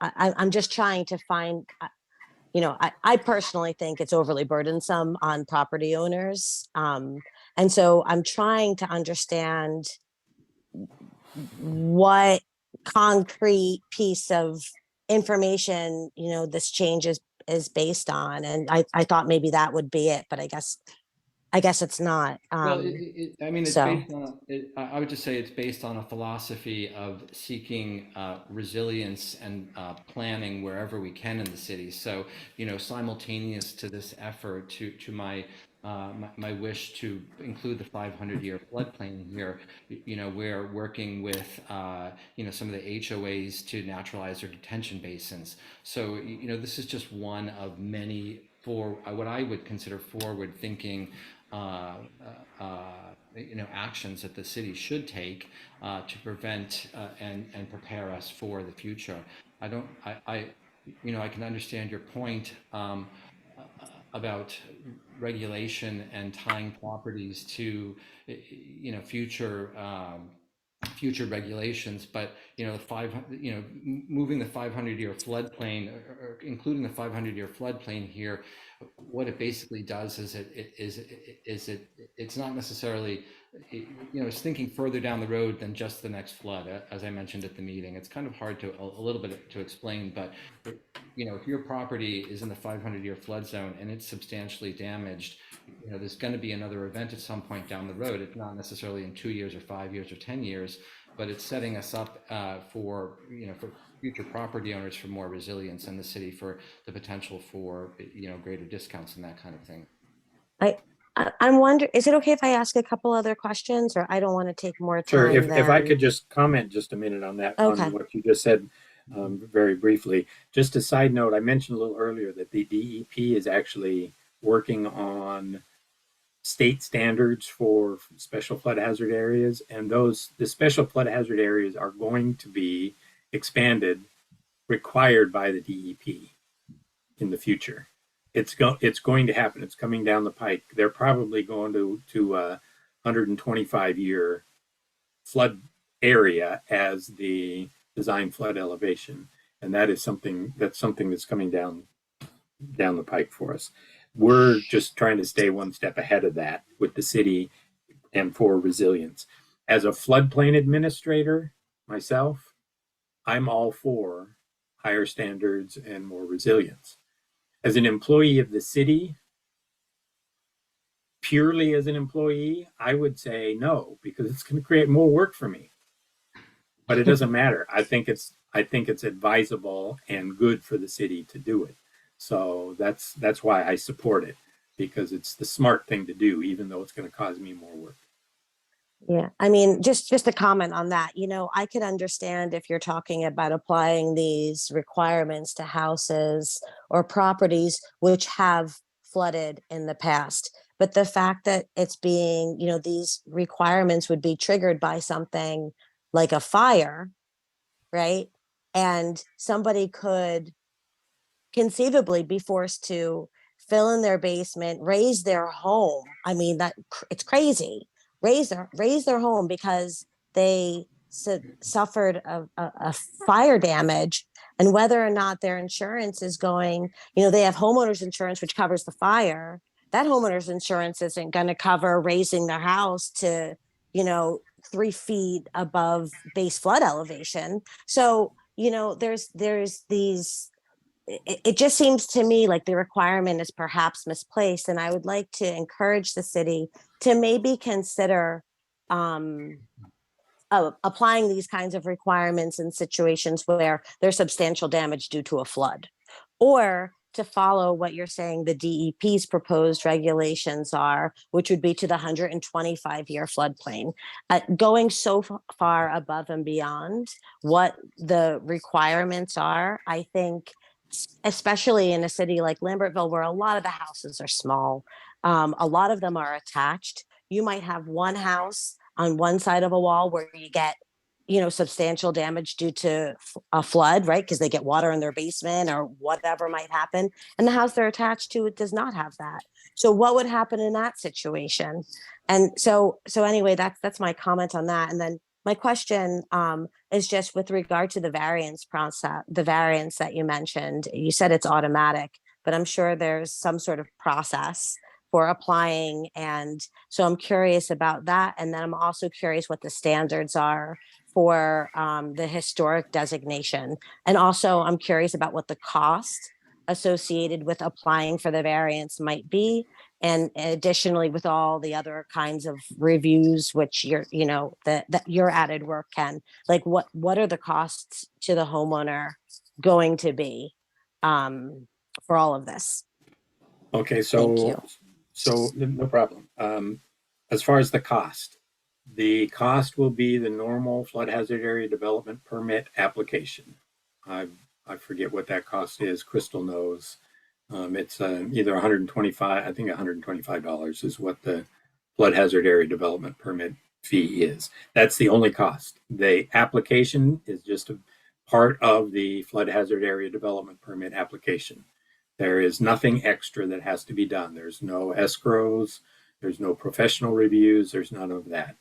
I'm just trying to find, I personally think it's overly burdensome on property owners. And so I'm trying to understand what concrete piece of information, this change is based on. And I thought maybe that would be it, but I guess it's not. Well, it's So based on, I would just say it's based on a philosophy of seeking resilience and planning wherever we can in the city. So, simultaneous to this effort, to my wish to include the 500-year floodplain here, we're working with, some of the HOAs to naturalize their detention basins. So, this is just one of many what I would consider forward-thinking actions that the city should take to prevent and prepare us for the future. I don't, you know, I can understand your point about regulation and tying properties to, you know, future regulations, but you know, you know, moving the 500-year floodplain, or including the 500-year floodplain here, what it basically does is it's not necessarily, you know, it's thinking further down the road than just the next flood. As I mentioned at the meeting, it's kind of hard to a little bit to explain, but you know, if your property is in the 500-year flood zone and it's substantially damaged, you know, there's going to be another event at some point down the road. It's not necessarily in 2 years or 5 years or 10 years, but it's setting us up for, you know, for future property owners for more resilience, in the city for the potential for, you know, greater discounts and that kind of thing. I'm wondering, is it okay if I ask a couple other questions, or I don't want to take more Sure. time If I than. could just comment just a minute on that, Okay. on what you just said, very briefly. Just a side note, I mentioned a little earlier that the DEP is actually working on state standards for special flood hazard areas, and the special flood hazard areas are going to be expanded, required by the DEP in the future. It's going to happen. It's coming down the pike. They're probably going to 125-year flood area as the design flood elevation, and that is something that's coming down the pike for us. We're just trying to stay one step ahead of that with the city and for resilience. As a floodplain administrator myself, I'm all for higher standards and more resilience. As an employee of the city, purely as an employee, I would say no, because it's going to create more work for me. But it doesn't matter. I think it's advisable and good for the city to do it. So that's why I support it, because it's the smart thing to do, even though it's going to cause me more work. Yeah, I mean, just a comment on that. You know, I could understand if you're talking about applying these requirements to houses or properties which have flooded in the past. But the fact that it's being, you know, these requirements would be triggered by something like a fire, right? And somebody could conceivably be forced to fill in their basement, raise their home. I mean, it's crazy. Raise their home because they suffered a fire damage, and whether or not their insurance is going, you know, they have homeowners insurance which covers the fire. That homeowners insurance isn't going to cover raising their house to, you know, 3 feet above base flood elevation. So, you know, there's these, it just seems to me like the requirement is perhaps misplaced. And I would like to encourage the city to maybe consider applying these kinds of requirements in situations where there's substantial damage due to a flood, or to follow what you're saying the DEP's proposed regulations are, which would be to the 125-year floodplain, going so far above and beyond what the requirements are. I think, especially in a city like Lambertville, where a lot of the houses are small, a lot of them are attached. You might have one house on one side of a wall where you get, you know, substantial damage due to a flood, right? Because they get water in their basement or whatever might happen. And the house they're attached to, it does not have that. So what would happen in that situation? And so anyway, that's my comment on that. And then my question is just with regard to the variance process, the variance that you mentioned. You said it's automatic, but I'm sure there's some sort of process for applying. And so I'm curious about that. And then I'm also curious what the standards are for the historic designation. And also I'm curious about what the cost associated with applying for the variance might be. And additionally, with all the other kinds of reviews, which you're, you know, that your added work can, like what are the costs to the homeowner going to be for all of this? Okay, Thank you. so no problem. As far as the cost will be the normal flood hazard area development permit application. I forget what that cost is. Crystal knows. It's either 125, I think $125 is what the flood hazard area development permit fee is. That's the only cost. The application is just a part of the flood hazard area development permit application. There is nothing extra that has to be done. There's no escrows, there's no professional reviews, there's none of that.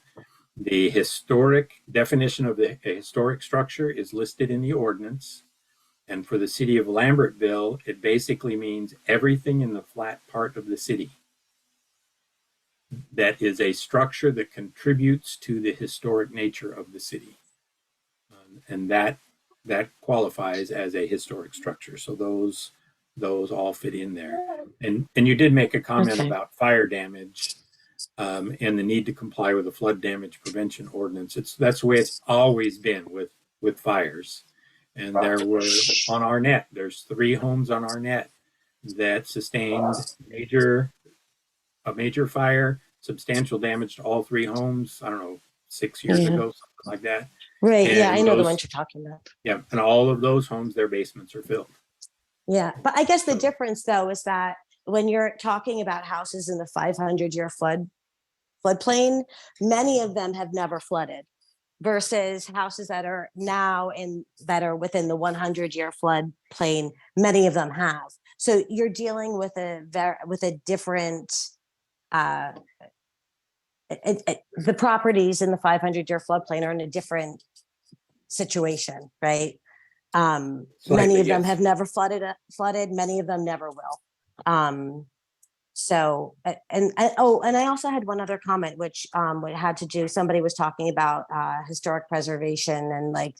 The historic definition of a historic structure is listed in the ordinance. And for the city of Lambertville, it basically means everything in the flat part of the city that is a structure that contributes to the historic nature of the city. And that qualifies as a historic structure. So those all fit in there. And you did make a comment Okay. about fire damage and the need to comply with the Flood Damage Prevention Ordinance. That's the way it's always been with fires. And there were on our net, there's 3 homes on our net that sustained a major fire, substantial damage to all 3 homes. I don't know, 6 years Yeah. ago, something like that. Right. Yeah, And I know the those- ones you're talking about. Yeah, and all of those homes, their basements are filled. Yeah, but I guess the difference though is that when you're talking about houses in the 500-year floodplain, many of them have never flooded versus houses that are now that are within the 100-year floodplain, many of them have. So you're dealing with a different the properties in the 500-year floodplain are in a different situation, right? Many of them yes. have never flooded, many of them never will. So, and I also had one other comment, which had to do, somebody was talking about historic preservation and like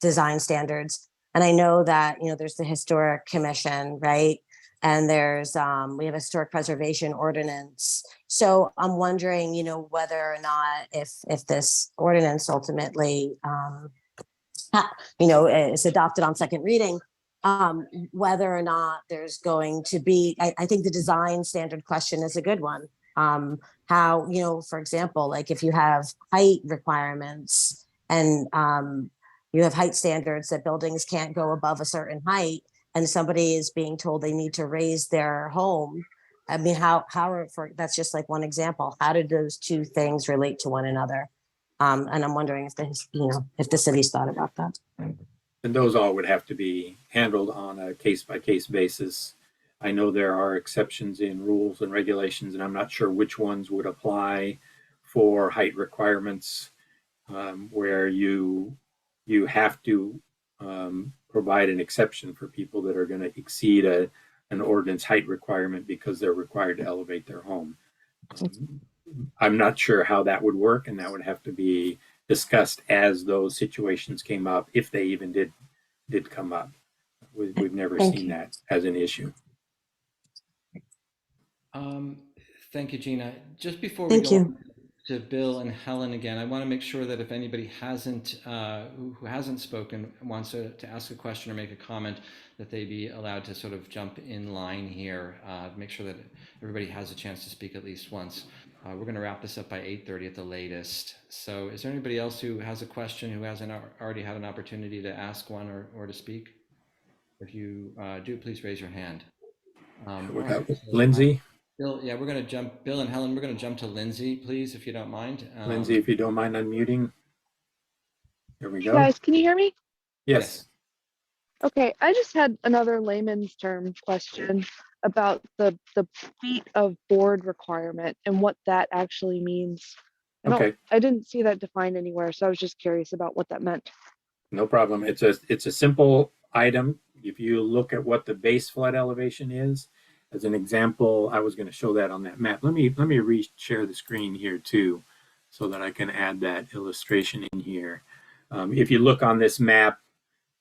design standards. And I know that, there's the Historic Commission, right? And there's, we have a Historic Preservation Ordinance. So I'm wondering, whether or not if this ordinance ultimately, is adopted on second reading, whether or not there's going to be, I think the design standard question is a good one. How, for example, like if you have height requirements and you have height standards that buildings can't go above a certain height, and somebody is being told they need to raise their home. I mean, that's just like one example. How do those two things relate to one another? And I'm wondering if the city's thought about that. And those all would have to be handled on a case-by-case basis. I know there are exceptions in rules and regulations, and I'm not sure which ones would apply for height requirements, where you have to provide an exception for people that are going to exceed an ordinance height requirement because they're required to elevate their home. I'm not sure how that would work, and that would have to be discussed as those situations came up, if they even did come up. We've never seen that as an issue. Thank you, Gina. Just before we Thank go you. to Bill and Helen again, I want to make sure that if anybody who hasn't spoken wants to ask a question or make a comment, that they be allowed to sort of jump in line here, make sure that everybody has a chance to speak at least once. We're going to wrap this up by 8:30 at the latest. So is there anybody else who has a question, who hasn't already had an opportunity to ask one or to speak? If you do, please raise your hand. Lindsay? Bill, yeah, Bill and Helen, we're going to jump to Lindsay, please, if you don't mind. Lindsay, if you don't mind unmuting. There we go. Guys, can you hear me? Yes. Okay, I just had another layman's term question about the feet of board requirement and what that actually means. I didn't see that defined anywhere, so I was just curious about what that meant. No problem. It's a simple item. If you look at what the base flood elevation is, as an example, I was going to show that on that map. Let me re-share the screen here too, so that I can add that illustration in here. If you look on this map,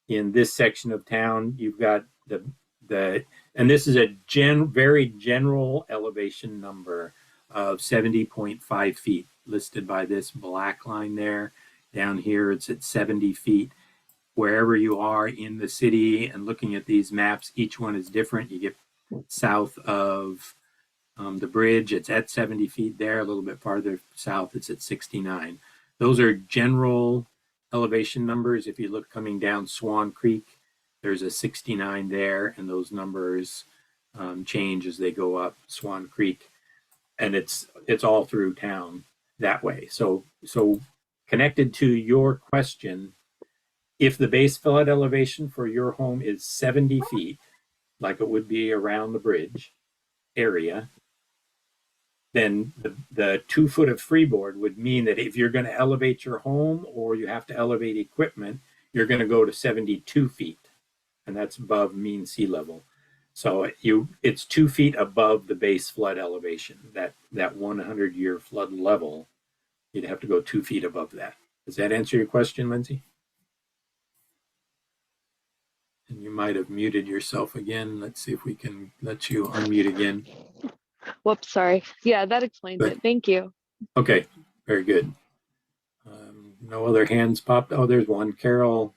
in this section of town, you've got and this is a very general elevation number of 70.5 feet listed by this black line there. Down here, it's at 70 feet. Wherever you are in the city and looking at these maps, each one is different. You get south of the bridge, it's at 70 feet there. A little bit farther south, it's at 69. Those are general elevation numbers. If you look coming down Swan Creek, there's a 69 there, and those numbers change as they go up Swan Creek, and it's all through town that way. So connected to your question, if the base flood elevation for your home is 70 feet, like it would be around the bridge area, then the 2 foot of freeboard would mean that if you're going to elevate your home or you have to elevate equipment, you're going to go to 72 feet, and that's above mean sea level. So it's 2 feet above the base flood elevation, that 100-year flood level. You'd have to go 2 feet above that. Does that answer your question, Lindsay? And you might have muted yourself again. Let's see if we can let you unmute again. Whoops, sorry. Yeah, that explains it. Thank you. Okay, very good. No other hands popped. Oh, there's one. Carol.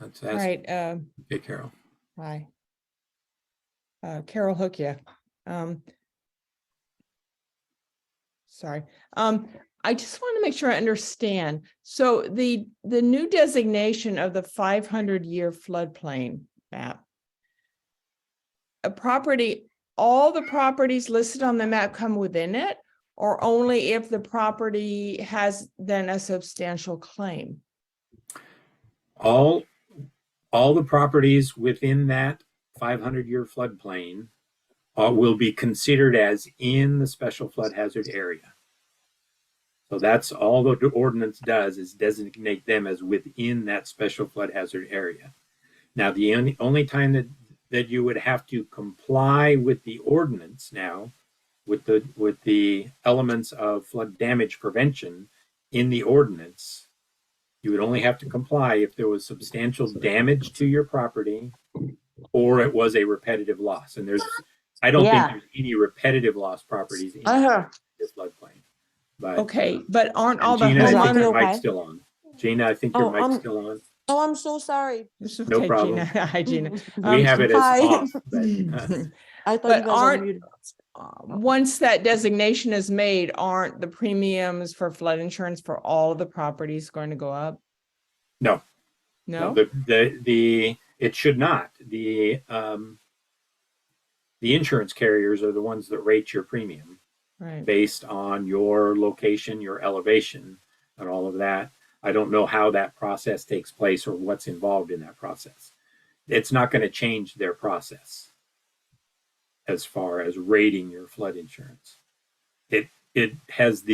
Let's ask. All right. Okay, Carol. Hi. Carol Hookia. Sorry. I just want to make sure I understand. So the new designation of the 500-year floodplain map, all the properties listed on the map come within it, or only if the property has then a substantial claim? All the properties within that 500-year floodplain will be considered as in the special flood hazard area. So that's all the ordinance does, is designate them as within that special flood hazard area. Now, the only time that you would have to comply with the ordinance now, with the elements of flood damage prevention in the ordinance, you would only have to comply if there was substantial damage to your property or it was a repetitive loss. And I don't think there's any repetitive loss properties in this floodplain. But, okay, but aren't all the Gina, I think your Okay. mic's still on. Gina, I think your mic's still on. Oh, I'm so sorry. It's okay, No problem. Gina. Hi, Gina. We have it as Hi. off. But, I thought But you guys aren't- unmuted. Once that designation is made, aren't the premiums for flood insurance for all of the properties going to go up? no, No? it should not. The insurance carriers are the ones that rate your premium Right. based on your location, your elevation, and all of that. I don't know how that process takes place or what's involved in that process. It's not going to change their process as far as rating your flood insurance. It has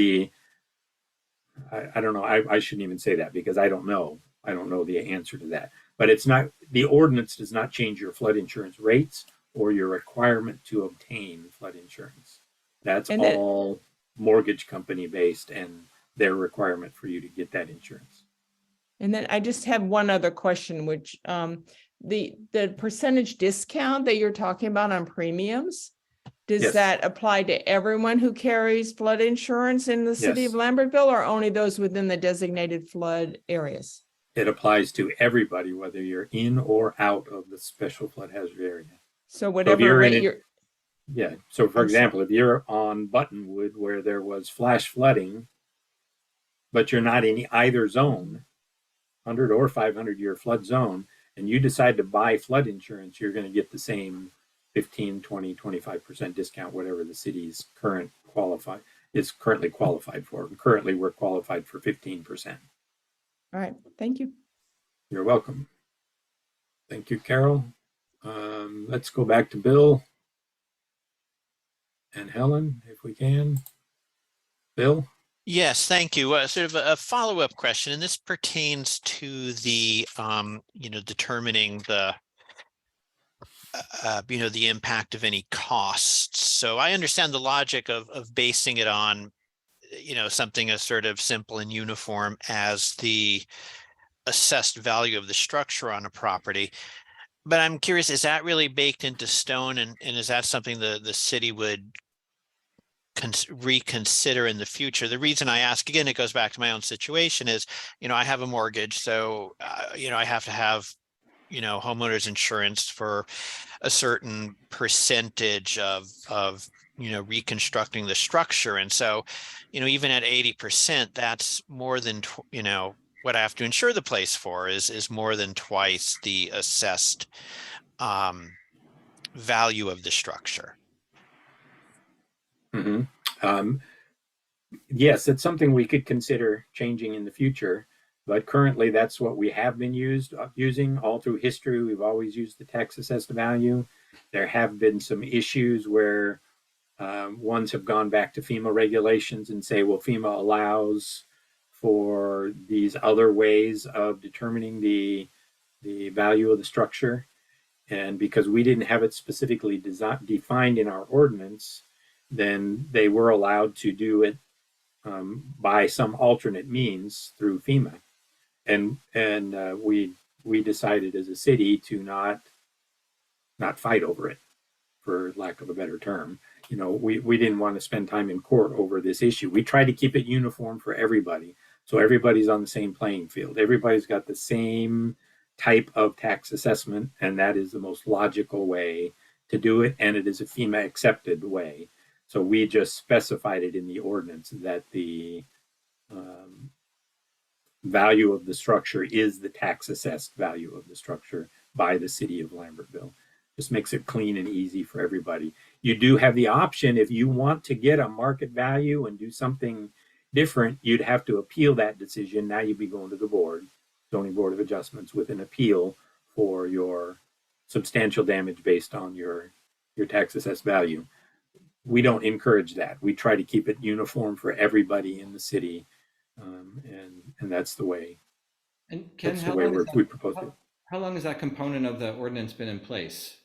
I don't know. I shouldn't even say that because I don't know. I don't know the answer to that. But it's not, the ordinance does not change your flood insurance rates or your requirement to obtain flood insurance. That's all mortgage company based and their requirement for you to get that insurance. And then I just have one other question, which the percentage discount that you're talking about on premiums, does Yes. that apply to everyone who carries flood insurance in the city Yes. of Lambertville, or only those within the designated flood areas? It applies to everybody, whether you're in or out of the special flood hazard area. So whatever you're rate in it- you're, Yeah. So for example, if you're on Buttonwood where there was flash flooding, but you're not in either zone, 100 or 500-year flood zone, and you decide to buy flood insurance, you're going to get the same 15, 20, 25% discount, whatever the city's currently qualified for. And currently, we're qualified for 15%. all right, thank you. You're welcome. Thank you, Carol. Let's go back to Bill and Helen, if we can. Bill? Yes, thank you. Sort of a follow-up question, and this pertains to the, determining the, the impact of any costs. So I understand the logic of basing it on, something as sort of simple and uniform as the assessed value of the structure on a property. But I'm curious, is that really baked into stone, and is that something the city would reconsider in the future? The reason I ask, again, it goes back to my own situation, is, I have a mortgage, so, I have to have, homeowners insurance for a certain percentage of reconstructing the structure. And so, even at 80%, that's more than, what I have to insure the place for is more than twice the assessed value of the structure. Mm-hmm. Yes, it's something we could consider changing in the future. but currently that's what we have been using all through history. We've always used the tax assessed value. There have been some issues where ones have gone back to FEMA regulations and say, well, FEMA allows for these other ways of determining the value of the structure. And because we didn't have it specifically defined in our ordinance, then they were allowed to do it by some alternate means through FEMA. And we decided as a city to not fight over it, for lack of a better term. You know, we didn't want to spend time in court over this issue. We tried to keep it uniform for everybody, so everybody's on the same playing field. Everybody's got the same type of tax assessment, and that is the most logical way to do it, and it is a FEMA accepted way. So we just specified it in the ordinance that the value of the structure is the tax assessed value of the structure by the city of Lambertville. Just makes it clean and easy for everybody. You do have the option, if you want to get a market value and do something different, you'd have to appeal that decision. Now you'd be going to the board, zoning board of adjustments, with an appeal for your substantial damage based on your tax assessed value. We don't encourage that. We try to keep it uniform for everybody in the city, and that's the way. And Ken, that's the way we propose it. How long has that component of the ordinance been in place?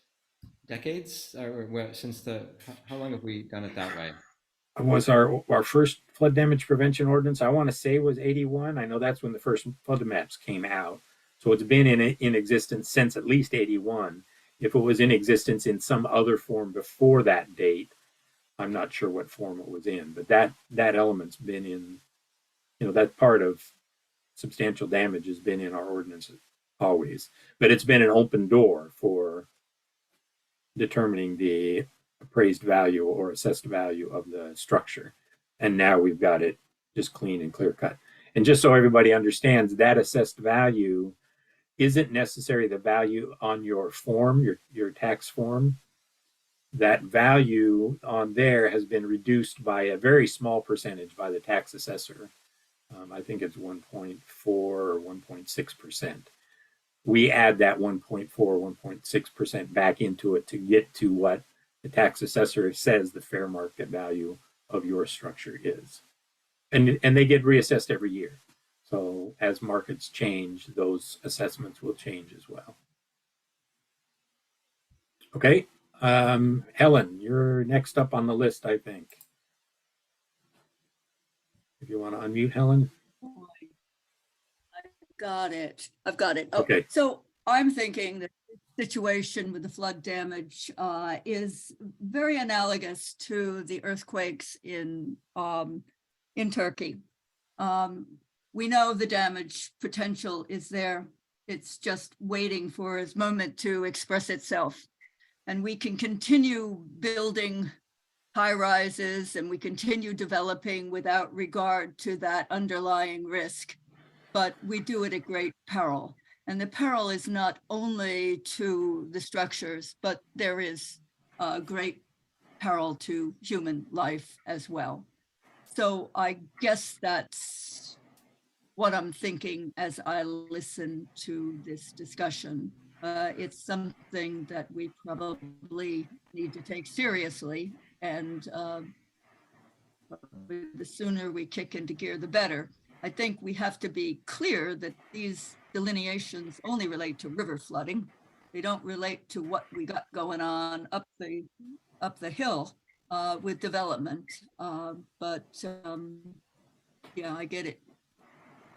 Decades, or since how long have we done it that way? It was our first flood damage prevention ordinance, I want to say, was 81. I know that's when the first flood maps came out. So it's been in existence since at least 81. If it was in existence in some other form before that date, I'm not sure what form it was in, but that element's been in, you know, that part of substantial damage has been in our ordinances always. But it's been an open door for determining the appraised value or assessed value of the structure. And now we've got it just clean and clear cut. And just so everybody understands, that assessed value isn't necessarily the value on your form, your tax form. That value on there has been reduced by a very small percentage by the tax assessor. I think it's 1.4 or 1.6%. We add that 1.4, 1.6% back into it to get to what the tax assessor says the fair market value of your structure is. And they get reassessed every year. So as markets change, those assessments will change as well. Okay, Helen, you're next up on the list, I think. If you want to unmute, Helen. I've got it. Okay. So I'm thinking that the situation with the flood damage is very analogous to the earthquakes in Turkey. We know the damage potential is there. It's just waiting for its moment to express itself. And we can continue building high rises and we continue developing without regard to that underlying risk. But we do it at great peril. And the peril is not only to the structures, but there is a great peril to human life as well. So I guess that's what I'm thinking as I listen to this discussion. It's something that we probably need to take seriously, and the sooner we kick into gear, the better. I think we have to be clear that these delineations only relate to river flooding. They don't relate to what we got going on up the hill with development. But yeah, I get it.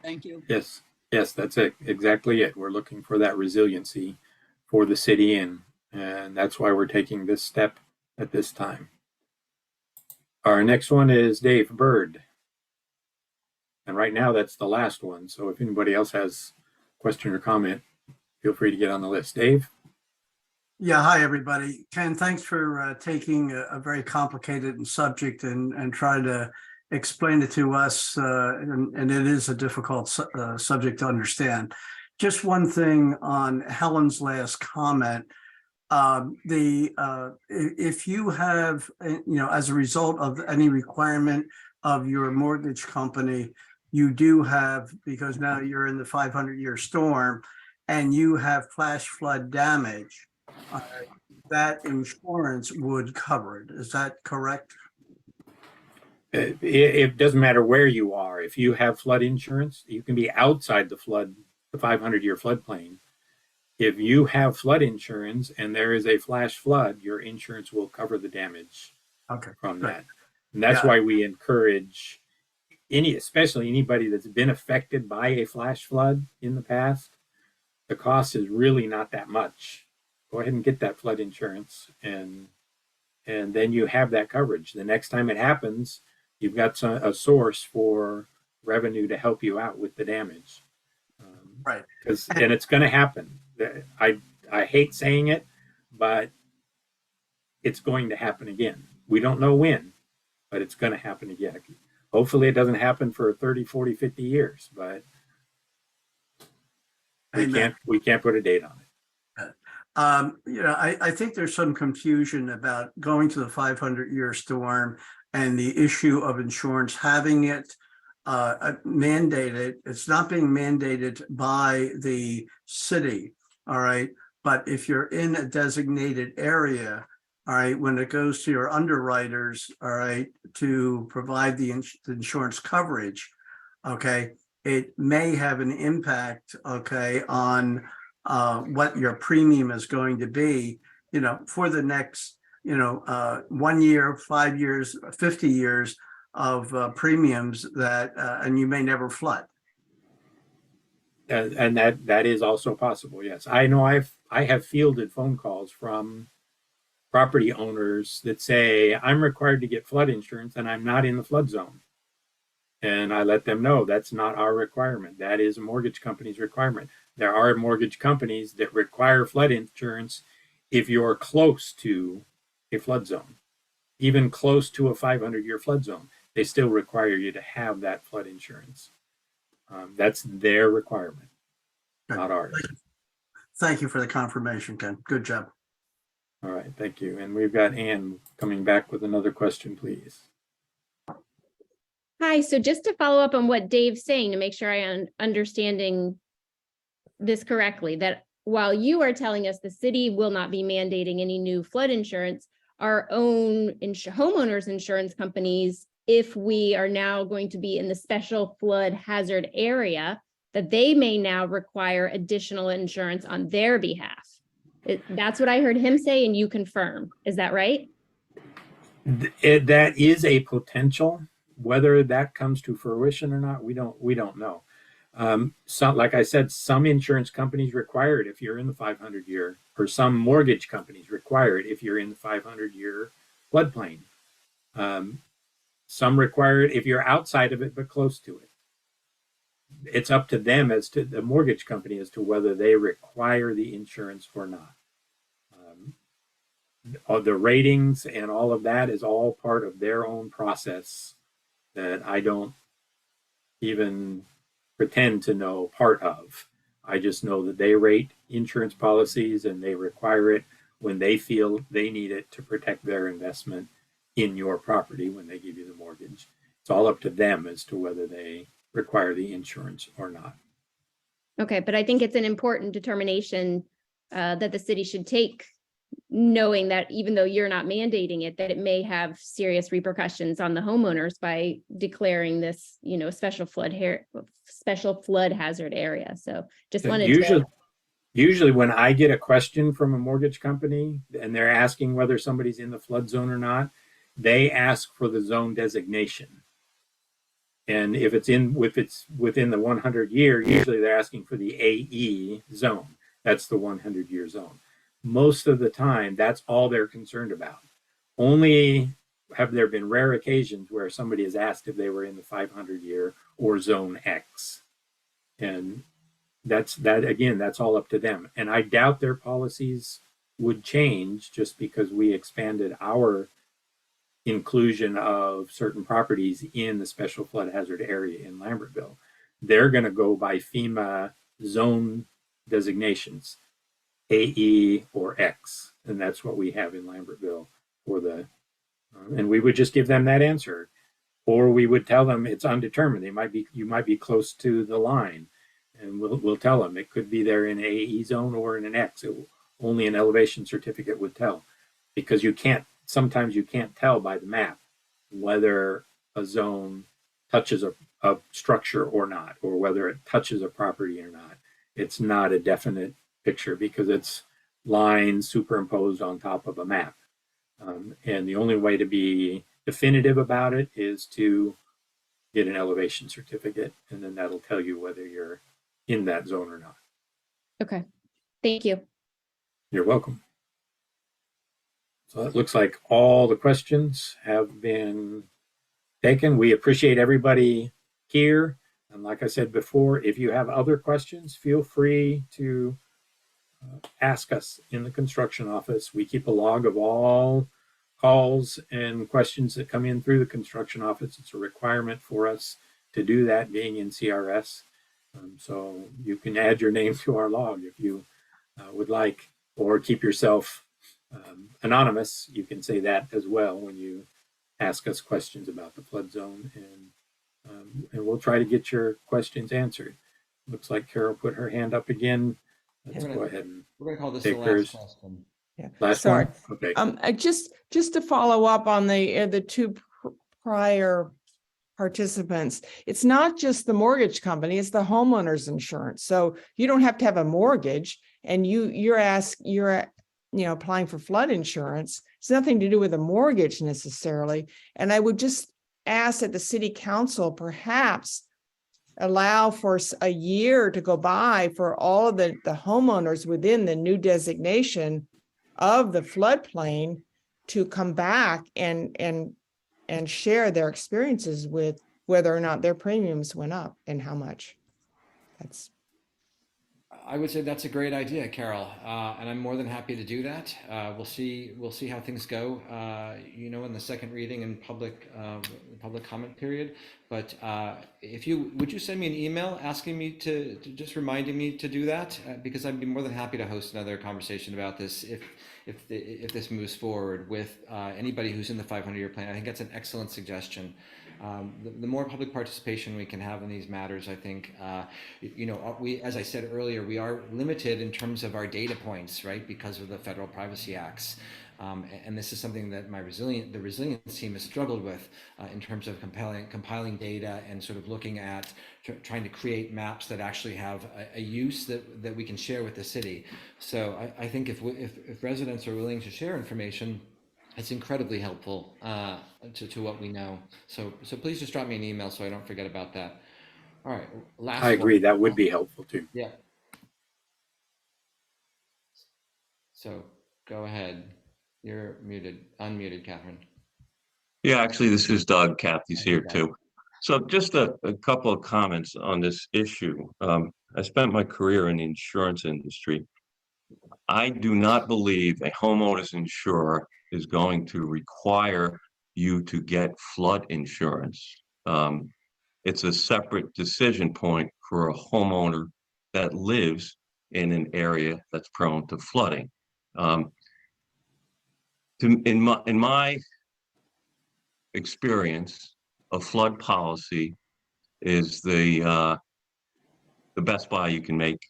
Thank you. Yes, that's it. Exactly it. We're looking for that resiliency for the city, and that's why we're taking this step at this time. Our next one is Dave Bird. And right now that's the last one. So if anybody else has a question or comment, feel free to get on the list. Dave? Yeah, hi, everybody. Ken, thanks for taking a very complicated subject and trying to explain it to us. And it is a difficult subject to understand. Just one thing on Helen's last comment. If you have, as a result of any requirement of your mortgage company you do have, because now you're in the 500-year storm and you have flash flood damage, that insurance would cover it. Is that correct? It doesn't matter where you are. If you have flood insurance, you can be outside the 500-year floodplain. If you have flood insurance and there is a flash flood, your insurance will cover the damage from that. And that's why we encourage especially anybody that's been affected by a flash flood in the past. The cost is really not that much. Go ahead and get that flood insurance, and then you have that coverage. The next time it happens, you've got a source for revenue to help you out with the damage. Right. And it's going to happen. I hate saying it, but it's going to happen again. We don't know when, but it's going to happen again. Hopefully it doesn't happen for 30, 40, 50 years, but we can't put a date on it. I think there's some confusion about going to the 500-year storm and the issue of insurance, having it mandated. It's not being mandated by the city, all right? But if you're in a designated area, all right, when it goes to your underwriters, all right, to provide the insurance coverage, okay, it may have an impact, okay, on what your premium is going to be, for the next, 1 year, 5 years, 50 years of premiums that, and you may never flood. And that is also possible. Yes, I know. I have fielded phone calls from property owners that say, I'm required to get flood insurance and I'm not in the flood zone. And I let them know that's not our requirement. That is a mortgage company's requirement. There are mortgage companies that require flood insurance if you're close to a flood zone, even close to a 500-year flood zone. They still require you to have that flood insurance. That's their requirement, not ours. Thank you for the confirmation, Ken. Good job. All right, thank you. And we've got Ann coming back with another question, please. Hi, so just to follow up on what Dave's saying, to make sure I'm understanding this correctly, that while you are telling us the city will not be mandating any new flood insurance, our own homeowners insurance companies, if we are now going to be in the special flood hazard area, that they may now require additional insurance on their behalf. That's what I heard him say, and you confirm. Is that right? That is a potential. Whether that comes to fruition or not, we don't know. Like I said, some insurance companies require it if you're in the 500-year, or some mortgage companies require it if you're in the 500-year floodplain. Some require it if you're outside of it but close to it. It's up to them, as to the mortgage company, as to whether they require the insurance or not. The ratings and all of that is all part of their own process that I don't even pretend to know part of. I just know that they rate insurance policies and they require it when they feel they need it to protect their investment in your property when they give you the mortgage. It's all up to them as to whether they require the insurance or not. Okay, but I think it's an important determination that the city should take, knowing that even though you're not mandating it, that it may have serious repercussions on the homeowners by declaring this, special flood hazard area. So just wanted to. Usually when I get a question from a mortgage company and they're asking whether somebody's in the flood zone or not, they ask for the zone designation. And if it's within the 100-year, usually they're asking for the AE zone. That's the 100-year zone. Most of the time, that's all they're concerned about. Only have there been rare occasions where somebody has asked if they were in the 500-year or zone X. And that's all up to them. And I doubt their policies would change just because we expanded our inclusion of certain properties in the special flood hazard area in Lambertville. They're going to go by FEMA zone designations, AE or X, and that's what we have in Lambertville for the. And we would just give them that answer. or we would tell them it's undetermined. You might be close to the line, and we'll tell them it could be there in AE zone or in an X. Only an elevation certificate would tell, because sometimes you can't tell by the map whether a zone touches a structure or not, or whether it touches a property or not. It's not a definite picture because it's lines superimposed on top of a map. And the only way to be definitive about it is to get an elevation certificate, and then that'll tell you whether you're in that zone or not. Okay, thank you. You're welcome. So it looks like all the questions have been taken. We appreciate everybody here. And like I said before, if you have other questions, feel free to ask us in the construction office. We keep a log of all calls and questions that come in through the construction office. It's a requirement for us to do that, being in CRS. So you can add your name to our log if you would like, or keep yourself anonymous. You can say that as well when you ask us questions about the flood zone, and we'll try to get your questions answered. Looks like Carol put her hand up again. Let's go ahead and we're going to call this take the hers. last question. Yeah. Last Sorry. one? Okay. Just to follow up on the two prior participants, it's not just the mortgage company, it's the homeowner's insurance. So you don't have to have a mortgage, and you're applying for flood insurance. It's nothing to do with a mortgage necessarily. And I would just ask that the city council perhaps allow for a year to go by for all of the homeowners within the new designation of the floodplain to come back and share their experiences with whether or not their premiums went up and how much. I would say that's a great idea, Carol, and I'm more than happy to do that. We'll see how things go, in the second reading and public comment period. But would you send me an email asking me to just reminding me to do that? Because I'd be more than happy to host another conversation about this if this moves forward with anybody who's in the 500-year plan. I think that's an excellent suggestion. The more public participation we can have in these matters, I think, we, as I said earlier, we are limited in terms of our data points, right, because of the federal privacy acts. And this is something that the resilience team has struggled with in terms of compiling data and sort of looking at trying to create maps that actually have a use that we can share with the city. So I think if residents are willing to share information, it's incredibly helpful to what we know. So please just drop me an email so I don't forget about that. All right, last I agree. one. That would be helpful too. Yeah. So go ahead. You're unmuted, Catherine. Yeah, actually, this is Doug. Kathy's here too. So just a couple of comments on this issue. I spent my career in the insurance industry. I do not believe a homeowner's insurer is going to require you to get flood insurance. It's a separate decision point for a homeowner that lives in an area that's prone to flooding. In my experience, a flood policy is the best buy you can make,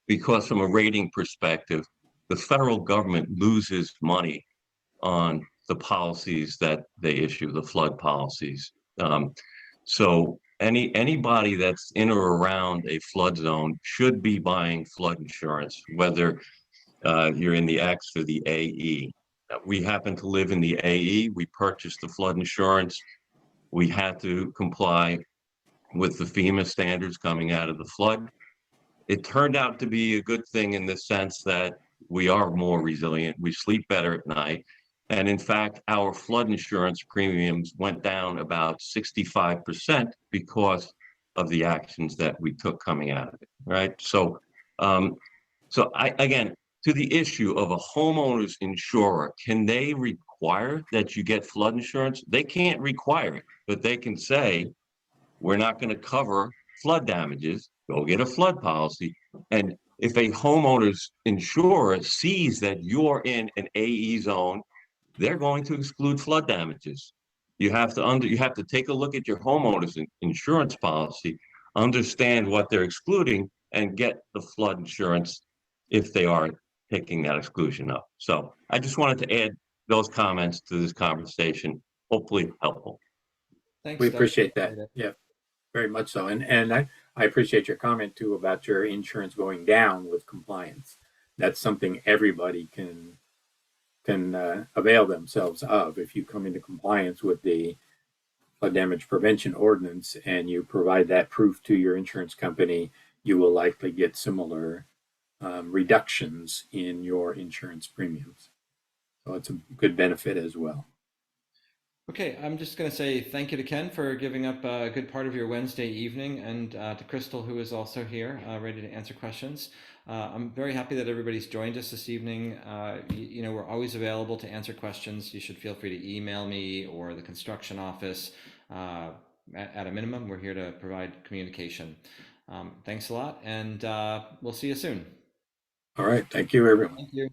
because from a rating perspective, the federal government loses money on the policies that they issue, the flood policies. So anybody that's in or around a flood zone should be buying flood insurance, whether you're in the X or the AE. We happen to live in the AE. We purchased the flood insurance. We had to comply with the FEMA standards coming out of the flood. It turned out to be a good thing in the sense that we are more resilient. We sleep better at night. And in fact, our flood insurance premiums went down about 65% because of the actions that we took coming out of it, right? So, again, to the issue of a homeowner's insurer, can they require that you get flood insurance? They can't require it, but they can say, we're not going to cover flood damages, go get a flood policy. And if a homeowner's insurer sees that you're in an AE zone, they're going to exclude flood damages. You have to take a look at your homeowner's insurance policy, understand what they're excluding, and get the flood insurance if they are picking that exclusion up. So I just wanted to add those comments to this conversation, hopefully helpful. Thanks, We Doug. appreciate that. Yeah, very much so. And I appreciate your comment too about your insurance going down with compliance. That's something everybody can avail themselves of. If you come into compliance with the Flood Damage Prevention Ordinance and you provide that proof to your insurance company, you will likely get similar reductions in your insurance premiums. So it's a good benefit as well. Okay, I'm just going to say thank you to Ken for giving up a good part of your Wednesday evening, and to Crystal, who is also here, ready to answer questions. I'm very happy that everybody's joined us this evening. You know, we're always available to answer questions. You should feel free to email me or the construction office. At a minimum, we're here to provide communication. Thanks a lot, and we'll see you soon. All right. Thank you, everyone. Thank you.